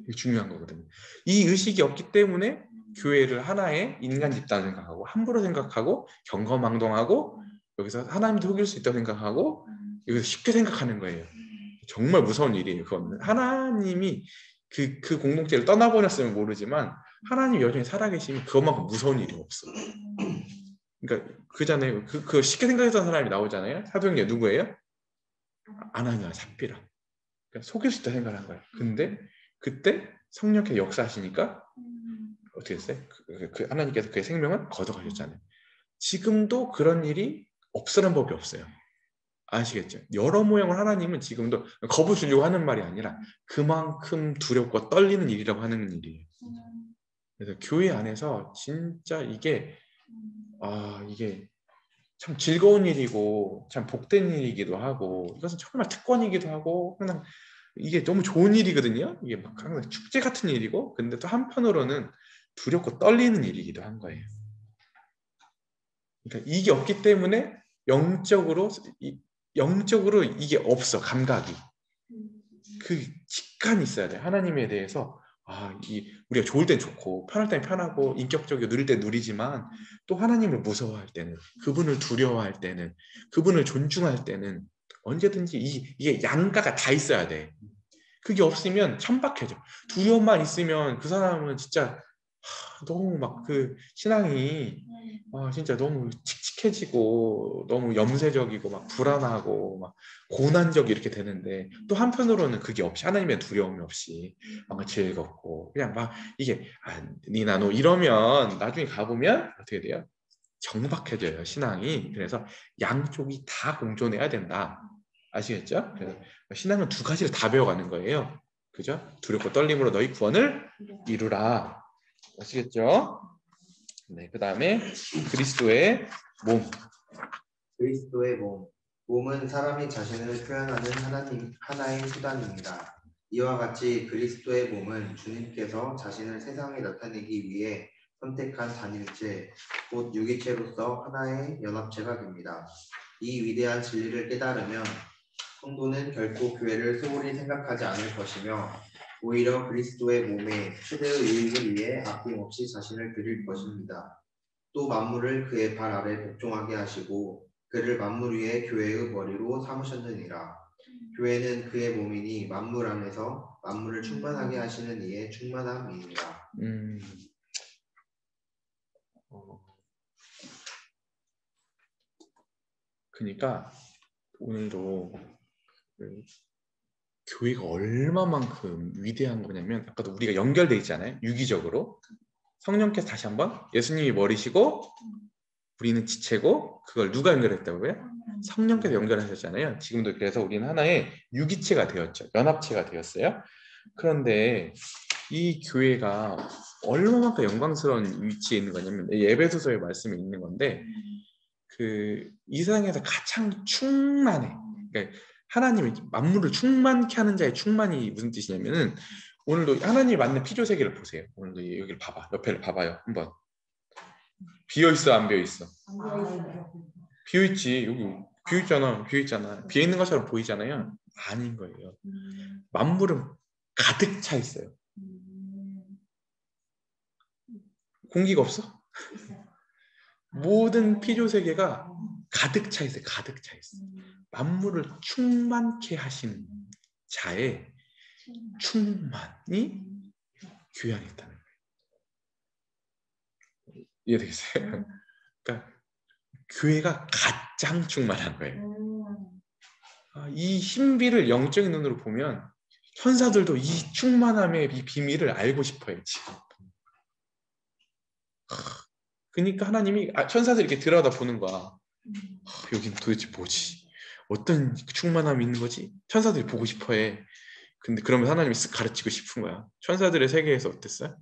이게 중요한 거거든요. 이 의식이 없기 때문에 교회를 하나의 인간 집단을 생각하고 함부로 생각하고 경거망동하고 여기서 하나님도 속일 수 있다고 생각하고 여기서 쉽게 생각하는 거예요. 정말 무서운 일이에요. 그건 하나님이 그 공동체를 떠나버렸으면 모르지만 하나님 여전히 살아계시면 그것만큼 무서운 일이 없어. 그러니까 그잖아요. 그 쉽게 생각했던 사람이 나오잖아요. 사도행전 누구예요? 아나니아 삽비라. 그러니까 속일 수 있다 생각을 한 거예요. 근데 그때 성령께서 역사하시니까 어떻게 됐어요? 하나님께서 그의 생명을 걷어가셨잖아요. 지금도 그런 일이 없으란 법이 없어요. 아시겠죠? 여러 모양을 하나님은 지금도 겁을 주려고 하는 말이 아니라 그만큼 두렵고 떨리는 일이라고 하는 일이에요. 그래서 교회 안에서 진짜 이게 참 즐거운 일이고 참 복된 일이기도 하고 이것은 정말 특권이기도 하고 그냥 이게 너무 좋은 일이거든요. 이게 막 항상 축제 같은 일이고 근데 또 한편으로는 두렵고 떨리는 일이기도 한 거예요. 그러니까 이게 없기 때문에 영적으로 이게 없어. 감각이 그 직관이 있어야 돼. 하나님에 대해서 우리가 좋을 땐 좋고 편할 땐 편하고 인격적이고 누릴 땐 누리지만 또 하나님을 무서워할 때는 그분을 두려워할 때는 그분을 존중할 때는 언제든지 이게 양가가 다 있어야 돼. 그게 없으면 천박해져. 두려움만 있으면 그 사람은 진짜 너무 막 그 신앙이 진짜 너무 칙칙해지고 너무 염세적이고 막 불안하고 막 고난적 이렇게 되는데 또 한편으로는 그게 없이 하나님의 두려움이 없이 뭔가 즐겁고 그냥 막 이게 니나 너 이러면 나중에 가보면 어떻게 돼요? 정박해져요 신앙이. 그래서 양쪽이 다 공존해야 된다. 아시겠죠? 그래서 신앙은 두 가지를 다 배워가는 거예요. 그죠? 두렵고 떨림으로 너희 구원을 이루라. 아시겠죠? 네, 그 다음에 그리스도의 몸. 그리스도의 몸. 몸은 사람이 자신을 표현하는 하나의 수단입니다. 이와 같이 그리스도의 몸은 주님께서 자신을 세상에 나타내기 위해 선택한 단일체, 곧 유기체로서 하나의 연합체가 됩니다. 이 위대한 진리를 깨달으면 성도는 결코 교회를 소홀히 생각하지 않을 것이며 오히려 그리스도의 몸의 최대의 유익을 위해 아낌없이 자신을 드릴 것입니다. 또 만물을 그의 발 아래 복종하게 하시고 그를 만물 위에 교회의 머리로 삼으셨느니라. 교회는 그의 몸이니 만물 안에서 만물을 충만하게 하시는 이의 충만함이니라. 그러니까 오늘도 교회가 얼마만큼 위대한 거냐면 아까도 우리가 연결돼 있잖아요. 유기적으로 성령께서 다시 한번 예수님이 머리시고 우리는 지체고 그걸 누가 연결했다고요? 성령께서 연결하셨잖아요. 지금도 그래서 우리는 하나의 유기체가 되었죠. 연합체가 되었어요. 그런데 이 교회가 얼마만큼 영광스러운 위치에 있는 거냐면 에베소서의 말씀에 있는 건데 이 세상에서 가장 충만해. 그러니까 하나님이 만물을 충만케 하는 자의 충만이 무슨 뜻이냐면은 오늘도 하나님이 만든 피조 세계를 보세요. 오늘도 여기를 봐봐. 옆에를 봐봐요. 한번. 비어있어 안 비어있어? 비어있지. 여기 비어있잖아. 비어있잖아. 비어있는 것처럼 보이잖아요. 아닌 거예요. 만물은 가득 차 있어요. 공기가 없어? 모든 피조 세계가 가득 차 있어요. 가득 차 있어. 만물을 충만케 하신 자의 충만이 교회 안에 있다는 거예요. 이해되겠어요? 그러니까 교회가 가장 충만한 거예요. 이 신비를 영적인 눈으로 보면 천사들도 이 충만함의 이 비밀을 알고 싶어요. 지금. 그러니까 하나님이 천사들 이렇게 들여다 보는 거야. 여긴 도대체 뭐지? 어떤 충만함이 있는 거지? 천사들이 보고 싶어해. 근데 그러면 하나님이 쓱 가르치고 싶은 거야. 천사들의 세계에서 어땠어요?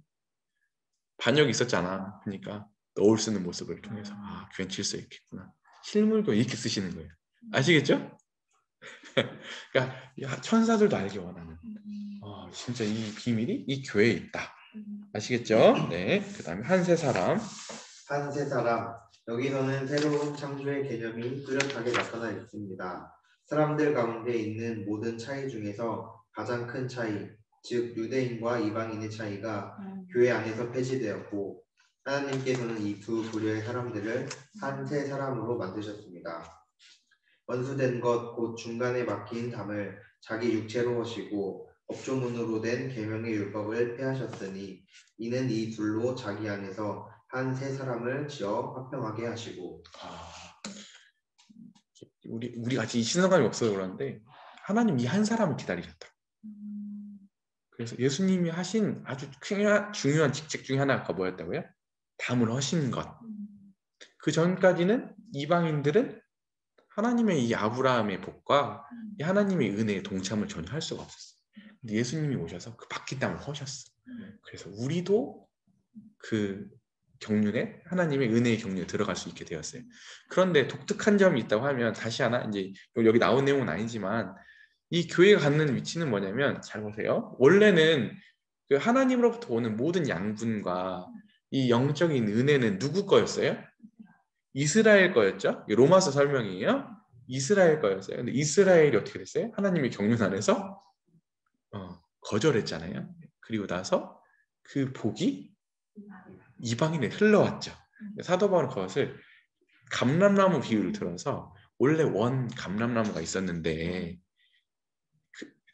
반역이 있었잖아. 그러니까 너울 쓰는 모습을 통해서 교회는 질서 있겠구나. 실물도 이렇게 쓰시는 거예요. 아시겠죠? 그러니까 천사들도 알기 원하는. 진짜 이 비밀이 이 교회에 있다. 아시겠죠? 네. 그 다음에 한 세 사람. 한 세 사람. 여기서는 새로운 창조의 개념이 뚜렷하게 나타나 있습니다. 사람들 가운데 있는 모든 차이 중에서 가장 큰 차이, 즉 유대인과 이방인의 차이가 교회 안에서 폐지되었고 하나님께서는 이 두 부류의 사람들을 한 세 사람으로 만드셨습니다. 원수된 것 곧 중간에 막힌 담을 자기 육체로 하시고 업조문으로 된 계명의 율법을 폐하셨으니 이는 이 둘로 자기 안에서 한 세 사람을 지어 화평하게 하시고. 우리 같이 이 신성감이 없어서 그러는데 하나님 이 한 사람을 기다리셨다. 그래서 예수님이 하신 아주 중요한 직책 중에 하나가 뭐였다고요? 담을 허신 것. 그 전까지는 이방인들은 하나님의 이 아브라함의 복과 이 하나님의 은혜의 동참을 전혀 할 수가 없었어. 근데 예수님이 오셔서 그 바뀐 땅을 허셨어. 그래서 우리도 그 경륜에 하나님의 은혜의 경륜에 들어갈 수 있게 되었어요. 그런데 독특한 점이 있다고 하면 다시 하나 이제 여기 나온 내용은 아니지만 이 교회가 갖는 위치는 뭐냐면 잘 보세요. 원래는 그 하나님으로부터 오는 모든 양분과 이 영적인 은혜는 누구 거였어요? 이스라엘 거였죠. 로마서 설명이에요. 이스라엘 거였어요. 근데 이스라엘이 어떻게 됐어요? 하나님의 경륜 안에서 거절했잖아요. 그리고 나서 그 복이 이방인에 흘러왔죠. 사도 바울은 그것을 감람나무 비유를 들어서 원래 원 감람나무가 있었는데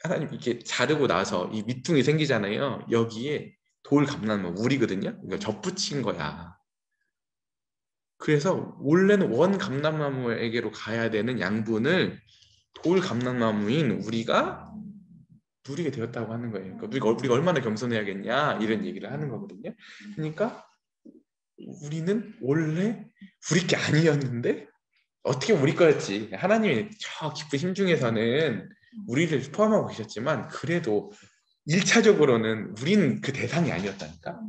하나님 이렇게 자르고 나서 이 밑둥이 생기잖아요. 여기에 돌 감람나무 우리거든요. 그러니까 접붙인 거야. 그래서 원래는 원 감람나무에게로 가야 되는 양분을 돌 감람나무인 우리가 누리게 되었다고 하는 거예요. 그러니까 우리가 얼마나 겸손해야겠냐 이런 얘기를 하는 거거든요. 그러니까 우리는 원래 우리 게 아니었는데 어떻게 우리 거였지. 하나님이 저 깊은 힘 중에서는 우리를 포함하고 계셨지만 그래도 1차적으로는 우리는 그 대상이 아니었다니까.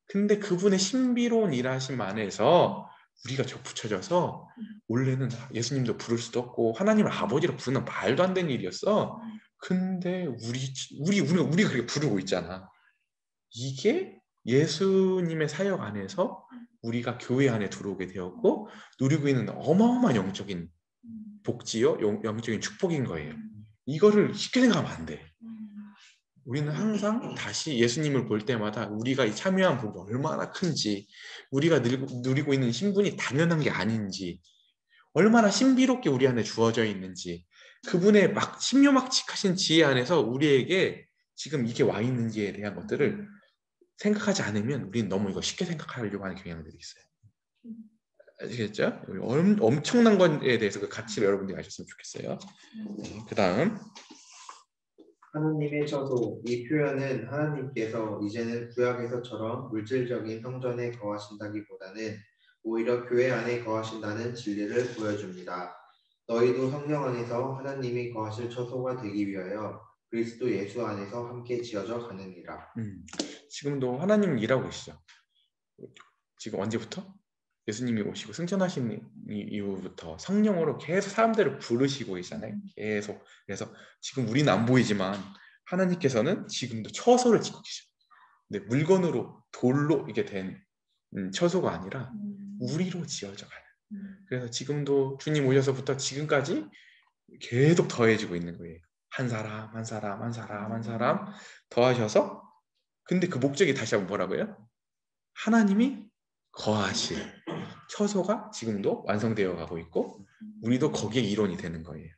근데 그분의 신비로운 일하심 안에서 우리가 접붙여져서 원래는 예수님도 부를 수도 없고 하나님을 아버지로 부르는 말도 안 되는 일이었어. 근데 우리가 그렇게 부르고 있잖아. 이게 예수님의 사역 안에서 우리가 교회 안에 들어오게 되었고 누리고 있는 어마어마한 영적인 복지요, 영적인 축복인 거예요. 이거를 쉽게 생각하면 안 돼. 우리는 항상 다시 예수님을 볼 때마다 우리가 이 참여한 복이 얼마나 큰지, 우리가 누리고 있는 신분이 당연한 게 아닌지, 얼마나 신비롭게 우리 안에 주어져 있는지, 그분의 막 신묘막측하신 지혜 안에서 우리에게 지금 이게 와 있는지에 대한 것들을 생각하지 않으면 우리는 너무 이거 쉽게 생각하려고 하는 경향들이 있어요. 아시겠죠? 엄청난 것에 대해서 그 가치를 여러분들이 아셨으면 좋겠어요. 그 다음 하나님의 처소. 이 표현은 하나님께서 이제는 구약에서처럼 물질적인 성전에 거하신다기보다는 오히려 교회 안에 거하신다는 진리를 보여줍니다. 너희도 성령 안에서 하나님이 거하실 처소가 되기 위하여 그리스도 예수 안에서 함께 지어져 가느니라. 지금도 하나님은 일하고 계시죠. 지금 언제부터? 예수님이 오시고 승천하신 이후부터 성령으로 계속 사람들을 부르시고 계시잖아요. 계속. 그래서 지금 우리는 안 보이지만 하나님께서는 지금도 처소를 짓고 계셔요. 근데 물건으로 돌로 이게 된 처소가 아니라 우리로 지어져 가요. 그래서 지금도 주님 오셔서부터 지금까지 계속 더해지고 있는 거예요. 한 사람, 한 사람, 한 사람, 한 사람 더하셔서 근데 그 목적이 다시 한번 뭐라고요? 하나님이 거하실 처소가 지금도 완성되어 가고 있고 우리도 거기에 일원이 되는 거예요.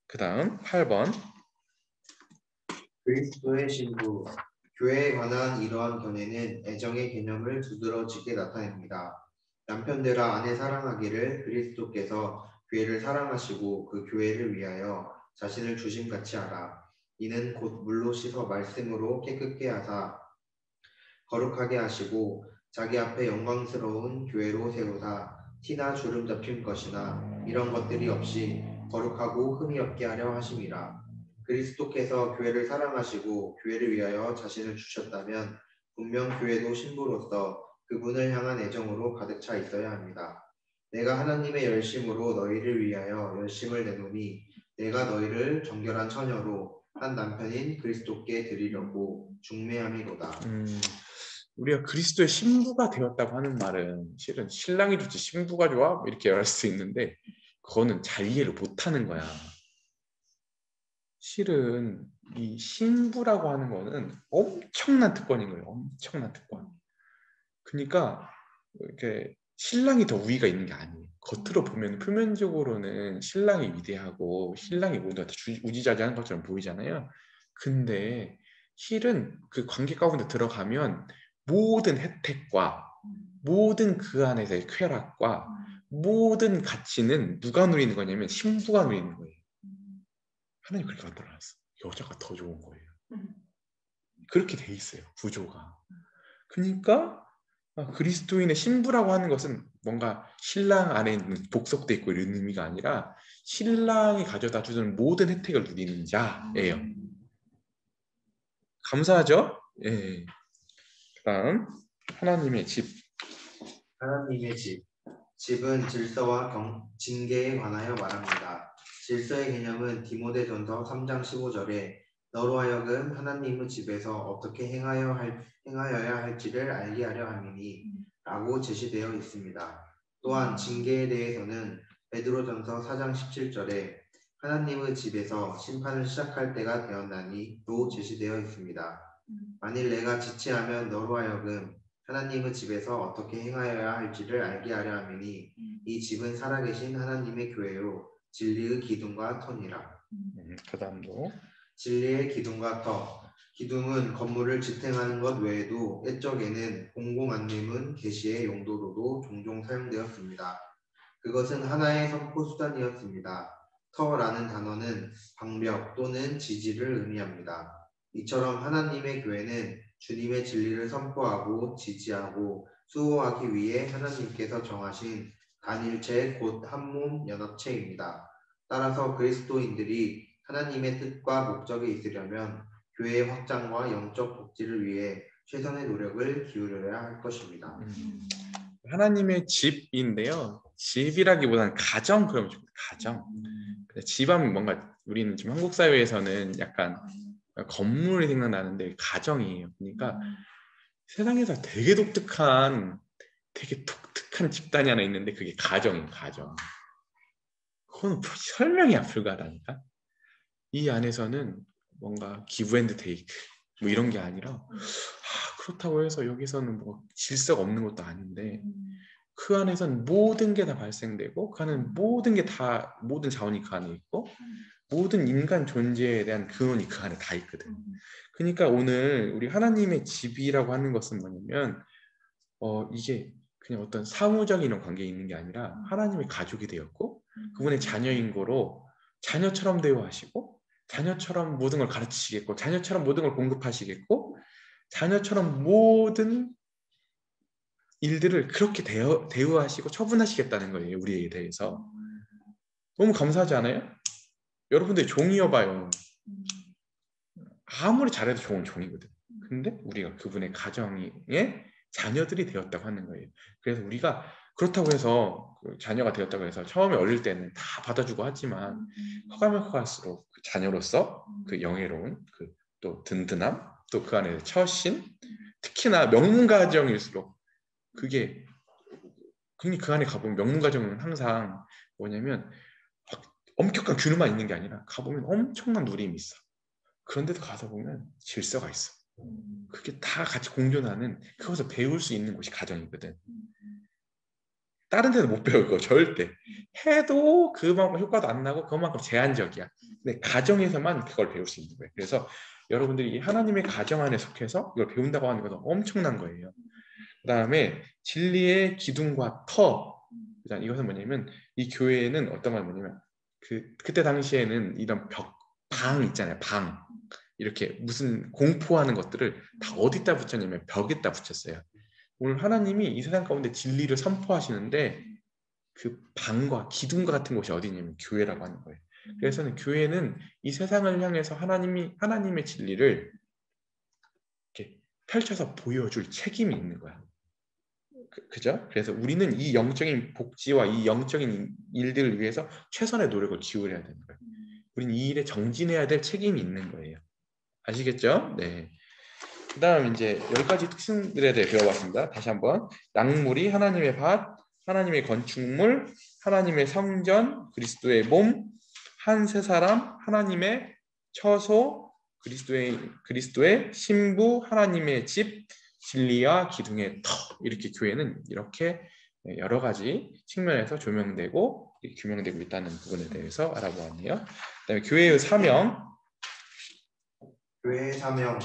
그 다음 8번 그리스도의 신부. 교회에 관한 이러한 견해는 애정의 개념을 두드러지게 나타냅니다. 남편들아 아내 사랑하기를 그리스도께서 교회를 사랑하시고 그 교회를 위하여 자신을 주심같이 하라. 이는 곧 물로 씻어 말씀으로 깨끗게 하사 거룩하게 하시고 자기 앞에 영광스러운 교회로 세우사 티나 주름 잡힌 것이나 이런 것들이 없이 거룩하고 흠이 없게 하려 하심이라. 그리스도께서 교회를 사랑하시고 교회를 위하여 자신을 주셨다면 분명 교회도 신부로서 그분을 향한 애정으로 가득 차 있어야 합니다. 내가 하나님의 열심으로 너희를 위하여 열심을 내노니 내가 너희를 정결한 처녀로 한 남편인 그리스도께 드리려고 중매함이로다. 우리가 그리스도의 신부가 되었다고 하는 말은 실은 신랑이 좋지 신부가 좋아? 뭐 이렇게 말할 수 있는데 그거는 잘 이해를 못하는 거야. 실은 이 신부라고 하는 거는 엄청난 특권인 거예요. 엄청난 특권. 그러니까 이렇게 신랑이 더 우위가 있는 게 아니에요. 겉으로 보면 표면적으로는 신랑이 위대하고 신랑이 모두 다 우지자지한 것처럼 보이잖아요. 근데 실은 그 관계 가운데 들어가면 모든 혜택과 모든 그 안에서의 쾌락과 모든 가치는 누가 누리는 거냐면 신부가 누리는 거예요. 하나님 그렇게 만들어놨어. 여자가 더 좋은 거예요. 그렇게 돼 있어요. 구조가. 그러니까 그리스도인의 신부라고 하는 것은 뭔가 신랑 안에 있는 복속돼 있고 이런 의미가 아니라 신랑이 가져다 주는 모든 혜택을 누리는 자예요. 감사하죠? 예. 그다음 하나님의 집. 하나님의 집. 집은 질서와 징계에 관하여 말합니다. 질서의 개념은 디모데전서 3장 15절에 너로 하여금 하나님의 집에서 어떻게 행하여야 할지를 알게 하려 함이니 라고 제시되어 있습니다. 또한 징계에 대해서는 베드로전서 4장 17절에 하나님의 집에서 심판을 시작할 때가 되었나니 로 제시되어 있습니다. 만일 내가 지체하면 너로 하여금 하나님의 집에서 어떻게 행하여야 할지를 알게 하려 함이니 이 집은 살아계신 하나님의 교회요 진리의 기둥과 터니라. 그 다음도 진리의 기둥과 터. 기둥은 건물을 지탱하는 것 외에도 옛적에는 공공안내문 게시의 용도로도 종종 사용되었습니다. 그것은 하나의 선포 수단이었습니다. 터라는 단어는 방벽 또는 지지를 의미합니다. 이처럼 하나님의 교회는 주님의 진리를 선포하고 지지하고 수호하기 위해 하나님께서 정하신 단일체 곧 한몸 연합체입니다. 따라서 그리스도인들이 하나님의 뜻과 목적에 있으려면 교회의 확장과 영적 복지를 위해 최선의 노력을 기울여야 할 것입니다. 하나님의 집인데요. 집이라기보다는 가정 그러면 좋겠다. 가정. 집하면 뭔가 우리는 지금 한국 사회에서는 약간 건물이 생각나는데 가정이에요. 그러니까 세상에서 되게 독특한 집단이 하나 있는데 그게 가정이에요. 가정. 그건 설명이 불가하다니까. 이 안에서는 뭔가 기브 앤드 테이크 뭐 이런 게 아니라 그렇다고 해서 여기서는 뭐 질서가 없는 것도 아닌데 그 안에서는 모든 게 다 발생되고 그 안에는 모든 게 다 모든 자원이 그 안에 있고 모든 인간 존재에 대한 근원이 그 안에 다 있거든. 그러니까 오늘 우리 하나님의 집이라고 하는 것은 뭐냐면 이게 그냥 어떤 사무적인 관계에 있는 게 아니라 하나님의 가족이 되었고 그분의 자녀인 거로 자녀처럼 대우하시고 자녀처럼 모든 걸 가르치시겠고 자녀처럼 모든 걸 공급하시겠고 자녀처럼 모든 일들을 그렇게 대우하시고 처분하시겠다는 거예요. 우리에 대해서. 너무 감사하지 않아요? 여러분들 종이어봐요. 아무리 잘해도 종은 종이거든. 근데 우리가 그분의 가정의 자녀들이 되었다고 하는 거예요. 그래서 우리가 그렇다고 해서 자녀가 되었다고 해서 처음에 어릴 때는 다 받아주고 하지만 커가면 커갈수록 그 자녀로서 그 영예로운 그 또 든든함 또 그 안에 처신 특히나 명문가정일수록 그게 굉장히 그 안에 가보면 명문가정은 항상 뭐냐면 엄격한 균형만 있는 게 아니라 가보면 엄청난 누림이 있어. 그런데도 가서 보면 질서가 있어. 그게 다 같이 공존하는 그것을 배울 수 있는 곳이 가정이거든. 다른 데는 못 배울 거 절대. 해도 그만큼 효과도 안 나고 그만큼 제한적이야. 근데 가정에서만 그걸 배울 수 있는 거예요. 그래서 여러분들이 하나님의 가정 안에 속해서 이걸 배운다고 하는 것은 엄청난 거예요. 그 다음에 진리의 기둥과 터. 이것은 뭐냐면 이 교회에는 어떤 말 뭐냐면 그때 당시에는 이런 방 있잖아요. 방. 이렇게 무슨 공포하는 것들을 다 어디다 붙였냐면 벽에다 붙였어요. 오늘 하나님이 이 세상 가운데 진리를 선포하시는데 그 방과 기둥과 같은 곳이 어디냐면 교회라고 하는 거예요. 그래서는 교회는 이 세상을 향해서 하나님의 진리를 이렇게 펼쳐서 보여줄 책임이 있는 거야. 그죠? 그래서 우리는 이 영적인 복지와 이 영적인 일들을 위해서 최선의 노력을 기울여야 되는 거예요. 우리는 이 일에 정진해야 될 책임이 있는 거예요. 아시겠죠? 네. 그 다음 이제 10가지 특징들에 대해 배워봤습니다. 다시 한번. 낙물이 하나님의 밭, 하나님의 건축물, 하나님의 성전, 그리스도의 몸, 한 세 사람, 하나님의 처소, 그리스도의 신부, 하나님의 집, 진리와 기둥의 터. 이렇게 교회는 이렇게 여러 가지 측면에서 조명되고 규명되고 있다는 부분에 대해서 알아보았네요. 그다음에 교회의 사명. 교회의 사명.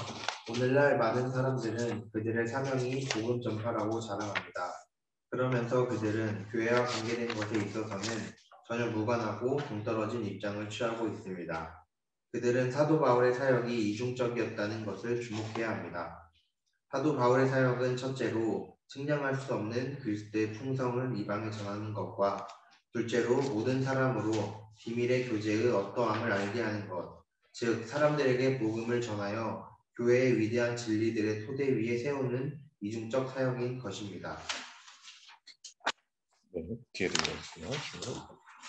오늘날 많은 사람들은 그들의 사명이 복음 전파라고 자랑합니다. 그러면서 그들은 교회와 관계된 것에 있어서는 전혀 무관하고 동떨어진 입장을 취하고 있습니다. 그들은 사도 바울의 사역이 이중적이었다는 것을 주목해야 합니다. 사도 바울의 사역은 첫째로 측량할 수 없는 그리스도의 풍성을 이방에 전하는 것과 둘째로 모든 사람으로 비밀의 교제의 어떠함을 알게 하는 것, 즉 사람들에게 복음을 전하여 교회의 위대한 진리들의 토대 위에 세우는 이중적 사역인 것입니다. 네, 뒤에 들려주세요.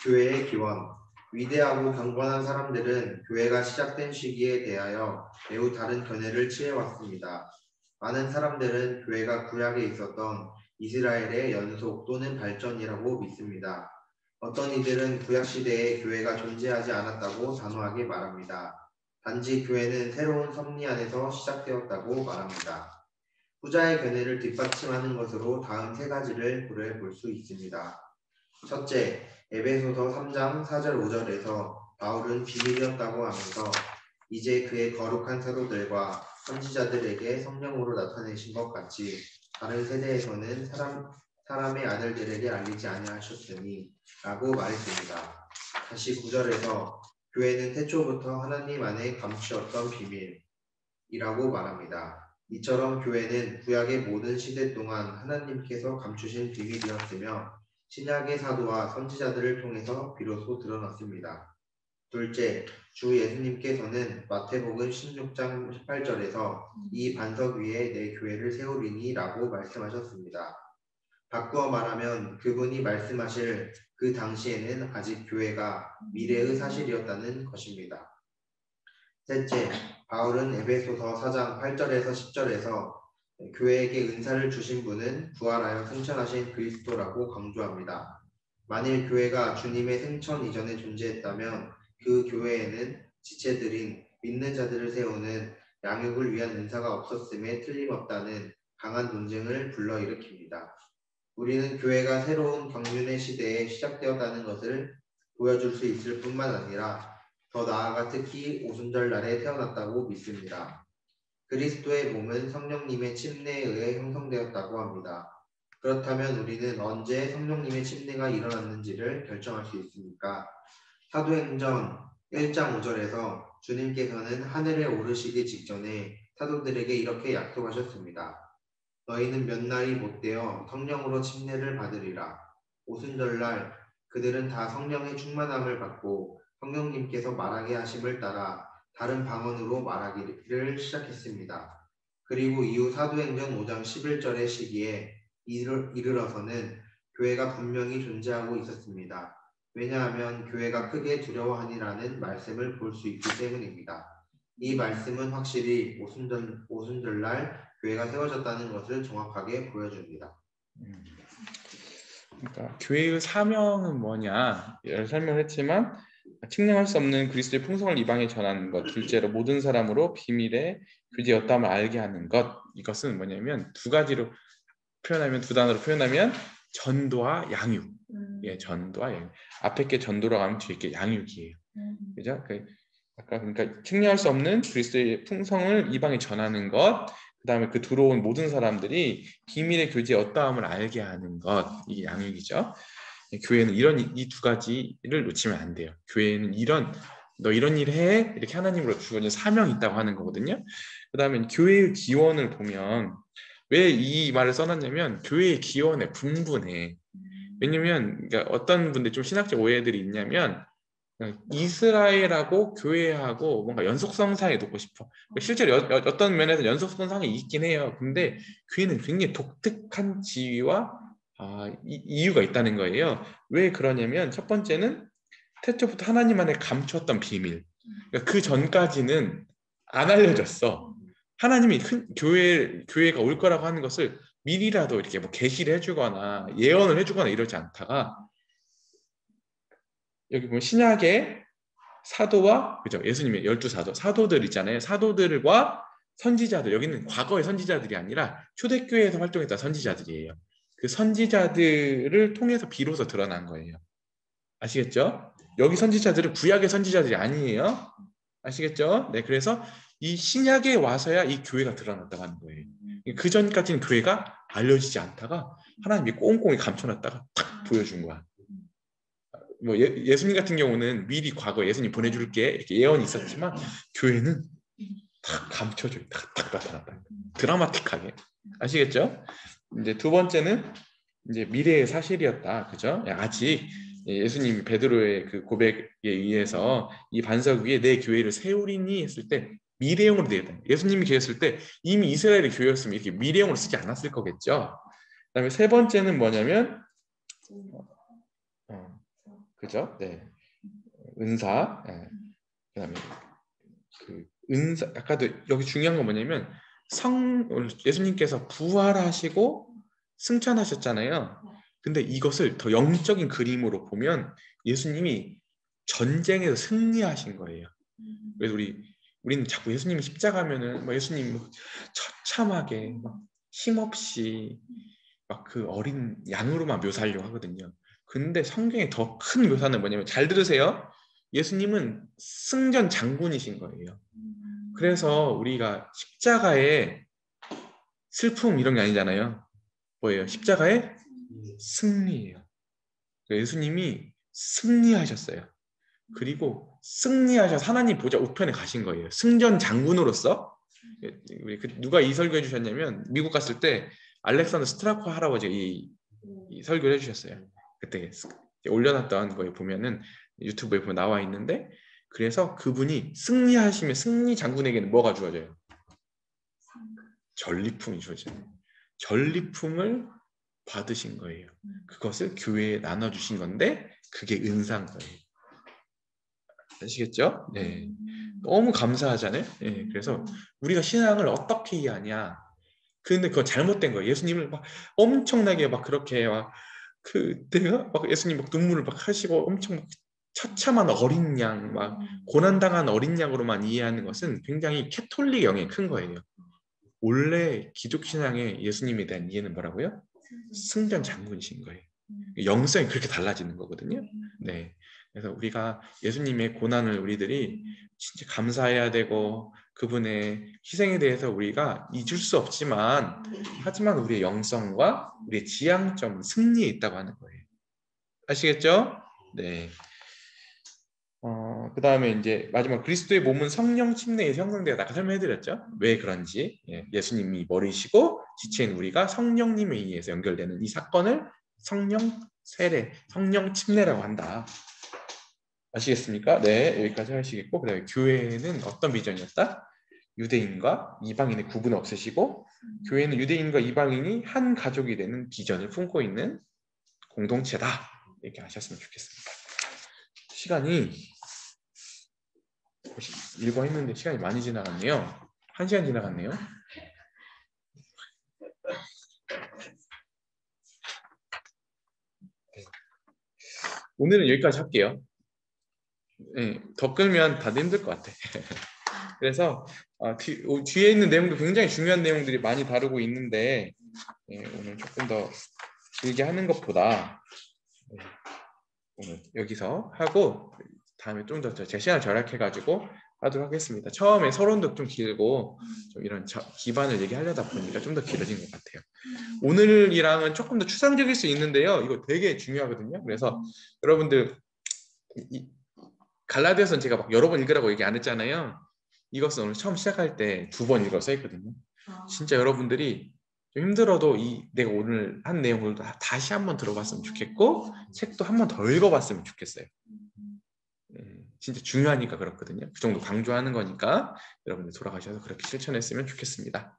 교회의 기원. 위대하고 경건한 사람들은 교회가 시작된 시기에 대하여 매우 다른 견해를 취해왔습니다. 많은 사람들은 교회가 구약에 있었던 이스라엘의 연속 또는 발전이라고 믿습니다. 어떤 이들은 구약 시대에 교회가 존재하지 않았다고 단호하게 말합니다. 단지 교회는 새로운 섭리 안에서 시작되었다고 말합니다. 후자의 견해를 뒷받침하는 것으로 다음 세 가지를 고려해 볼 수 있습니다. 첫째, 에베소서 3장 4절 5절에서 바울은 비밀이었다고 하면서 이제 그의 거룩한 사도들과 선지자들에게 성령으로 나타내신 것 같이 다른 세대에서는 사람의 아들들에게 알리지 아니하셨으니 라고 말했습니다. 다시 9절에서 교회는 태초부터 하나님 안에 감추었던 비밀이라고 말합니다. 이처럼 교회는 구약의 모든 시대 동안 하나님께서 감추신 비밀이었으며 신약의 사도와 선지자들을 통해서 비로소 드러났습니다. 둘째, 주 예수님께서는 마태복음 16장 18절에서 이 반석 위에 내 교회를 세우리니 라고 말씀하셨습니다. 바꾸어 말하면 그분이 말씀하실 그 당시에는 아직 교회가 미래의 사실이었다는 것입니다. 셋째, 바울은 에베소서 4장 8절에서 10절에서 교회에게 은사를 주신 분은 부활하여 승천하신 그리스도라고 강조합니다. 만일 교회가 주님의 승천 이전에 존재했다면 그 교회에는 지체들인 믿는 자들을 세우는 양육을 위한 은사가 없었음에 틀림없다는 강한 논쟁을 불러일으킵니다. 우리는 교회가 새로운 경륜의 시대에 시작되었다는 것을 보여줄 수 있을 뿐만 아니라 더 나아가 특히 오순절날에 태어났다고 믿습니다. 그리스도의 몸은 성령님의 침례에 의해 형성되었다고 합니다. 그렇다면 우리는 언제 성령님의 침례가 일어났는지를 결정할 수 있습니까? 사도행전 1장 5절에서 주님께서는 하늘에 오르시기 직전에 사도들에게 이렇게 약속하셨습니다. 너희는 몇 날이 못되어 성령으로 침례를 받으리라. 오순절날 그들은 다 성령의 충만함을 받고 성령님께서 말하게 하심을 따라 다른 방언으로 말하기를 시작했습니다. 그리고 이후 사도행전 5장 11절의 시기에 이르러서는 교회가 분명히 존재하고 있었습니다. 왜냐하면 교회가 크게 두려워하니라는 말씀을 볼 수 있기 때문입니다. 이 말씀은 확실히 오순절날 교회가 세워졌다는 것을 정확하게 보여줍니다. 그러니까 교회의 사명은 뭐냐? 여러 설명을 했지만 측량할 수 없는 그리스도의 풍성을 이방에 전하는 것, 둘째로 모든 사람으로 비밀의 교제였다함을 알게 하는 것. 이것은 뭐냐면 두 가지로 표현하면, 두 단어로 표현하면 전도와 양육. 예, 전도와 양육. 앞에 게 전도라고 하면 뒤에 게 양육이에요. 그죠? 아까 그러니까 측량할 수 없는 그리스도의 풍성을 이방에 전하는 것. 그다음에 그 들어온 모든 사람들이 비밀의 교제의 어떠함을 알게 하는 것. 이게 양육이죠. 교회는 이 두 가지를 놓치면 안 돼요. 교회는 너 이런 일 해? 이렇게 하나님으로 주어진 사명이 있다고 하는 거거든요. 그 다음에 교회의 기원을 보면 왜 이 말을 써놨냐면 교회의 기원에 분분해. 왜냐면 그러니까 어떤 분들 좀 신학적 오해들이 있냐면 이스라엘하고 교회하고 뭔가 연속성상에 놓고 싶어. 실제로 어떤 면에서 연속성상이 있긴 해요. 근데 교회는 굉장히 독특한 지위와 이유가 있다는 거예요. 왜 그러냐면 첫 번째는 태초부터 하나님 안에 감추었던 비밀. 그러니까 그 전까지는 안 알려졌어. 하나님이 교회가 올 거라고 하는 것을 미리라도 이렇게 뭐 계시를 해주거나 예언을 해주거나 이러지 않다가 여기 보면 신약의 사도와 그죠? 예수님의 12사도, 사도들 있잖아요. 사도들과 선지자들, 여기는 과거의 선지자들이 아니라 초대교회에서 활동했던 선지자들이에요. 그 선지자들을 통해서 비로소 드러난 거예요. 아시겠죠? 여기 선지자들은 구약의 선지자들이 아니에요. 아시겠죠? 네, 그래서 이 신약에 와서야 이 교회가 드러났다고 하는 거예요. 그 전까지는 교회가 알려지지 않다가 하나님이 꼼꼼히 감춰놨다가 탁 보여준 거야. 뭐 예수님 같은 경우는 미리 과거에 예수님 보내줄게 이렇게 예언이 있었지만 교회는 탁 감춰져 탁 나타났다. 드라마틱하게. 아시겠죠? 이제 두 번째는 이제 미래의 사실이었다. 그죠? 아직 예수님이 베드로의 그 고백에 의해서 이 반석 위에 내 교회를 세우리니 했을 때 미래형으로 되겠다. 예수님이 계셨을 때 이미 이스라엘의 교회였으면 이렇게 미래형으로 쓰지 않았을 거겠죠. 그다음에 세 번째는 뭐냐면 그죠? 네. 은사. 네. 그다음에 그 은사 아까도 여기 중요한 건 뭐냐면 예수님께서 부활하시고 승천하셨잖아요. 근데 이것을 더 영적인 그림으로 보면 예수님이 전쟁에서 승리하신 거예요. 그래서 우리는 자꾸 예수님이 십자가면은 뭐 예수님 처참하게 막 힘없이 막 그 어린 양으로만 묘사하려고 하거든요. 근데 성경의 더 큰 묘사는 뭐냐면 잘 들으세요. 예수님은 승전 장군이신 거예요. 그래서 우리가 십자가의 슬픔 이런 게 아니잖아요. 뭐예요? 십자가의 승리예요. 예수님이 승리하셨어요. 그리고 승리하셔서 하나님 보좌 우편에 가신 거예요. 승전 장군으로서. 누가 이 설교해 주셨냐면 미국 갔을 때 알렉산더 스트라코 할아버지가 이 설교를 해주셨어요. 그때 올려놨던 거에 보면은 유튜브에 보면 나와 있는데 그래서 그분이 승리하시면 승리 장군에게는 뭐가 주어져요? 전리품이 주어져요. 전리품을 받으신 거예요. 그것을 교회에 나눠주신 건데 그게 은사인 거예요. 아시겠죠? 네. 너무 감사하잖아요. 네. 그래서 우리가 신앙을 어떻게 이해하냐? 근데 그거 잘못된 거예요. 예수님을 막 엄청나게 막 그렇게 막 그때가 막 예수님 막 눈물을 막 하시고 엄청 막 처참한 어린 양, 막 고난당한 어린 양으로만 이해하는 것은 굉장히 캐톨릭 영향이 큰 거예요. 원래 기독신앙의 예수님에 대한 이해는 뭐라고요? 승전 장군이신 거예요. 영성이 그렇게 달라지는 거거든요. 네. 그래서 우리가 예수님의 고난을 우리들이 진짜 감사해야 되고 그분의 희생에 대해서 우리가 잊을 수 없지만 하지만 우리의 영성과 우리의 지향점 승리에 있다고 하는 거예요. 아시겠죠? 네. 그 다음에 이제 마지막 그리스도의 몸은 성령 침례에서 형성되었다. 아까 설명해드렸죠? 왜 그런지. 예수님이 머리시고 지체인 우리가 성령님에 의해서 연결되는 이 사건을 성령 세례, 성령 침례라고 한다. 아시겠습니까? 네, 여기까지 하시겠고 그다음에 교회는 어떤 비전이었다? 유대인과 이방인의 구분 없으시고 교회는 유대인과 이방인이 한 가족이 되는 비전을 품고 있는 공동체다. 이렇게 하셨으면 좋겠습니다. 시간이 읽어 했는데 시간이 많이 지나갔네요. 1시간 지나갔네요. 오늘은 여기까지 할게요. 네, 더 끌면 다들 힘들 것 같아. 그래서 뒤에 있는 내용도 굉장히 중요한 내용들이 많이 다루고 있는데 오늘 조금 더 길게 하는 것보다 오늘 여기서 하고 다음에 좀 더 제 시간을 절약해가지고 하도록 하겠습니다. 처음에 서론도 좀 길고 좀 이런 기반을 얘기하려다 보니까 좀 더 길어진 것 같아요. 오늘이랑은 조금 더 추상적일 수 있는데요. 이거 되게 중요하거든요. 그래서 여러분들 갈라디아서는 제가 막 여러 번 읽으라고 얘기 안 했잖아요. 이것은 오늘 처음 시작할 때 2번 읽어 써 있거든요. 진짜 여러분들이 좀 힘들어도 내가 오늘 한 내용을 다시 한번 들어봤으면 좋겠고 책도 한번 더 읽어봤으면 좋겠어요. 진짜 중요하니까 그렇거든요. 그 정도 강조하는 거니까 여러분들 돌아가셔서 그렇게 실천했으면 좋겠습니다.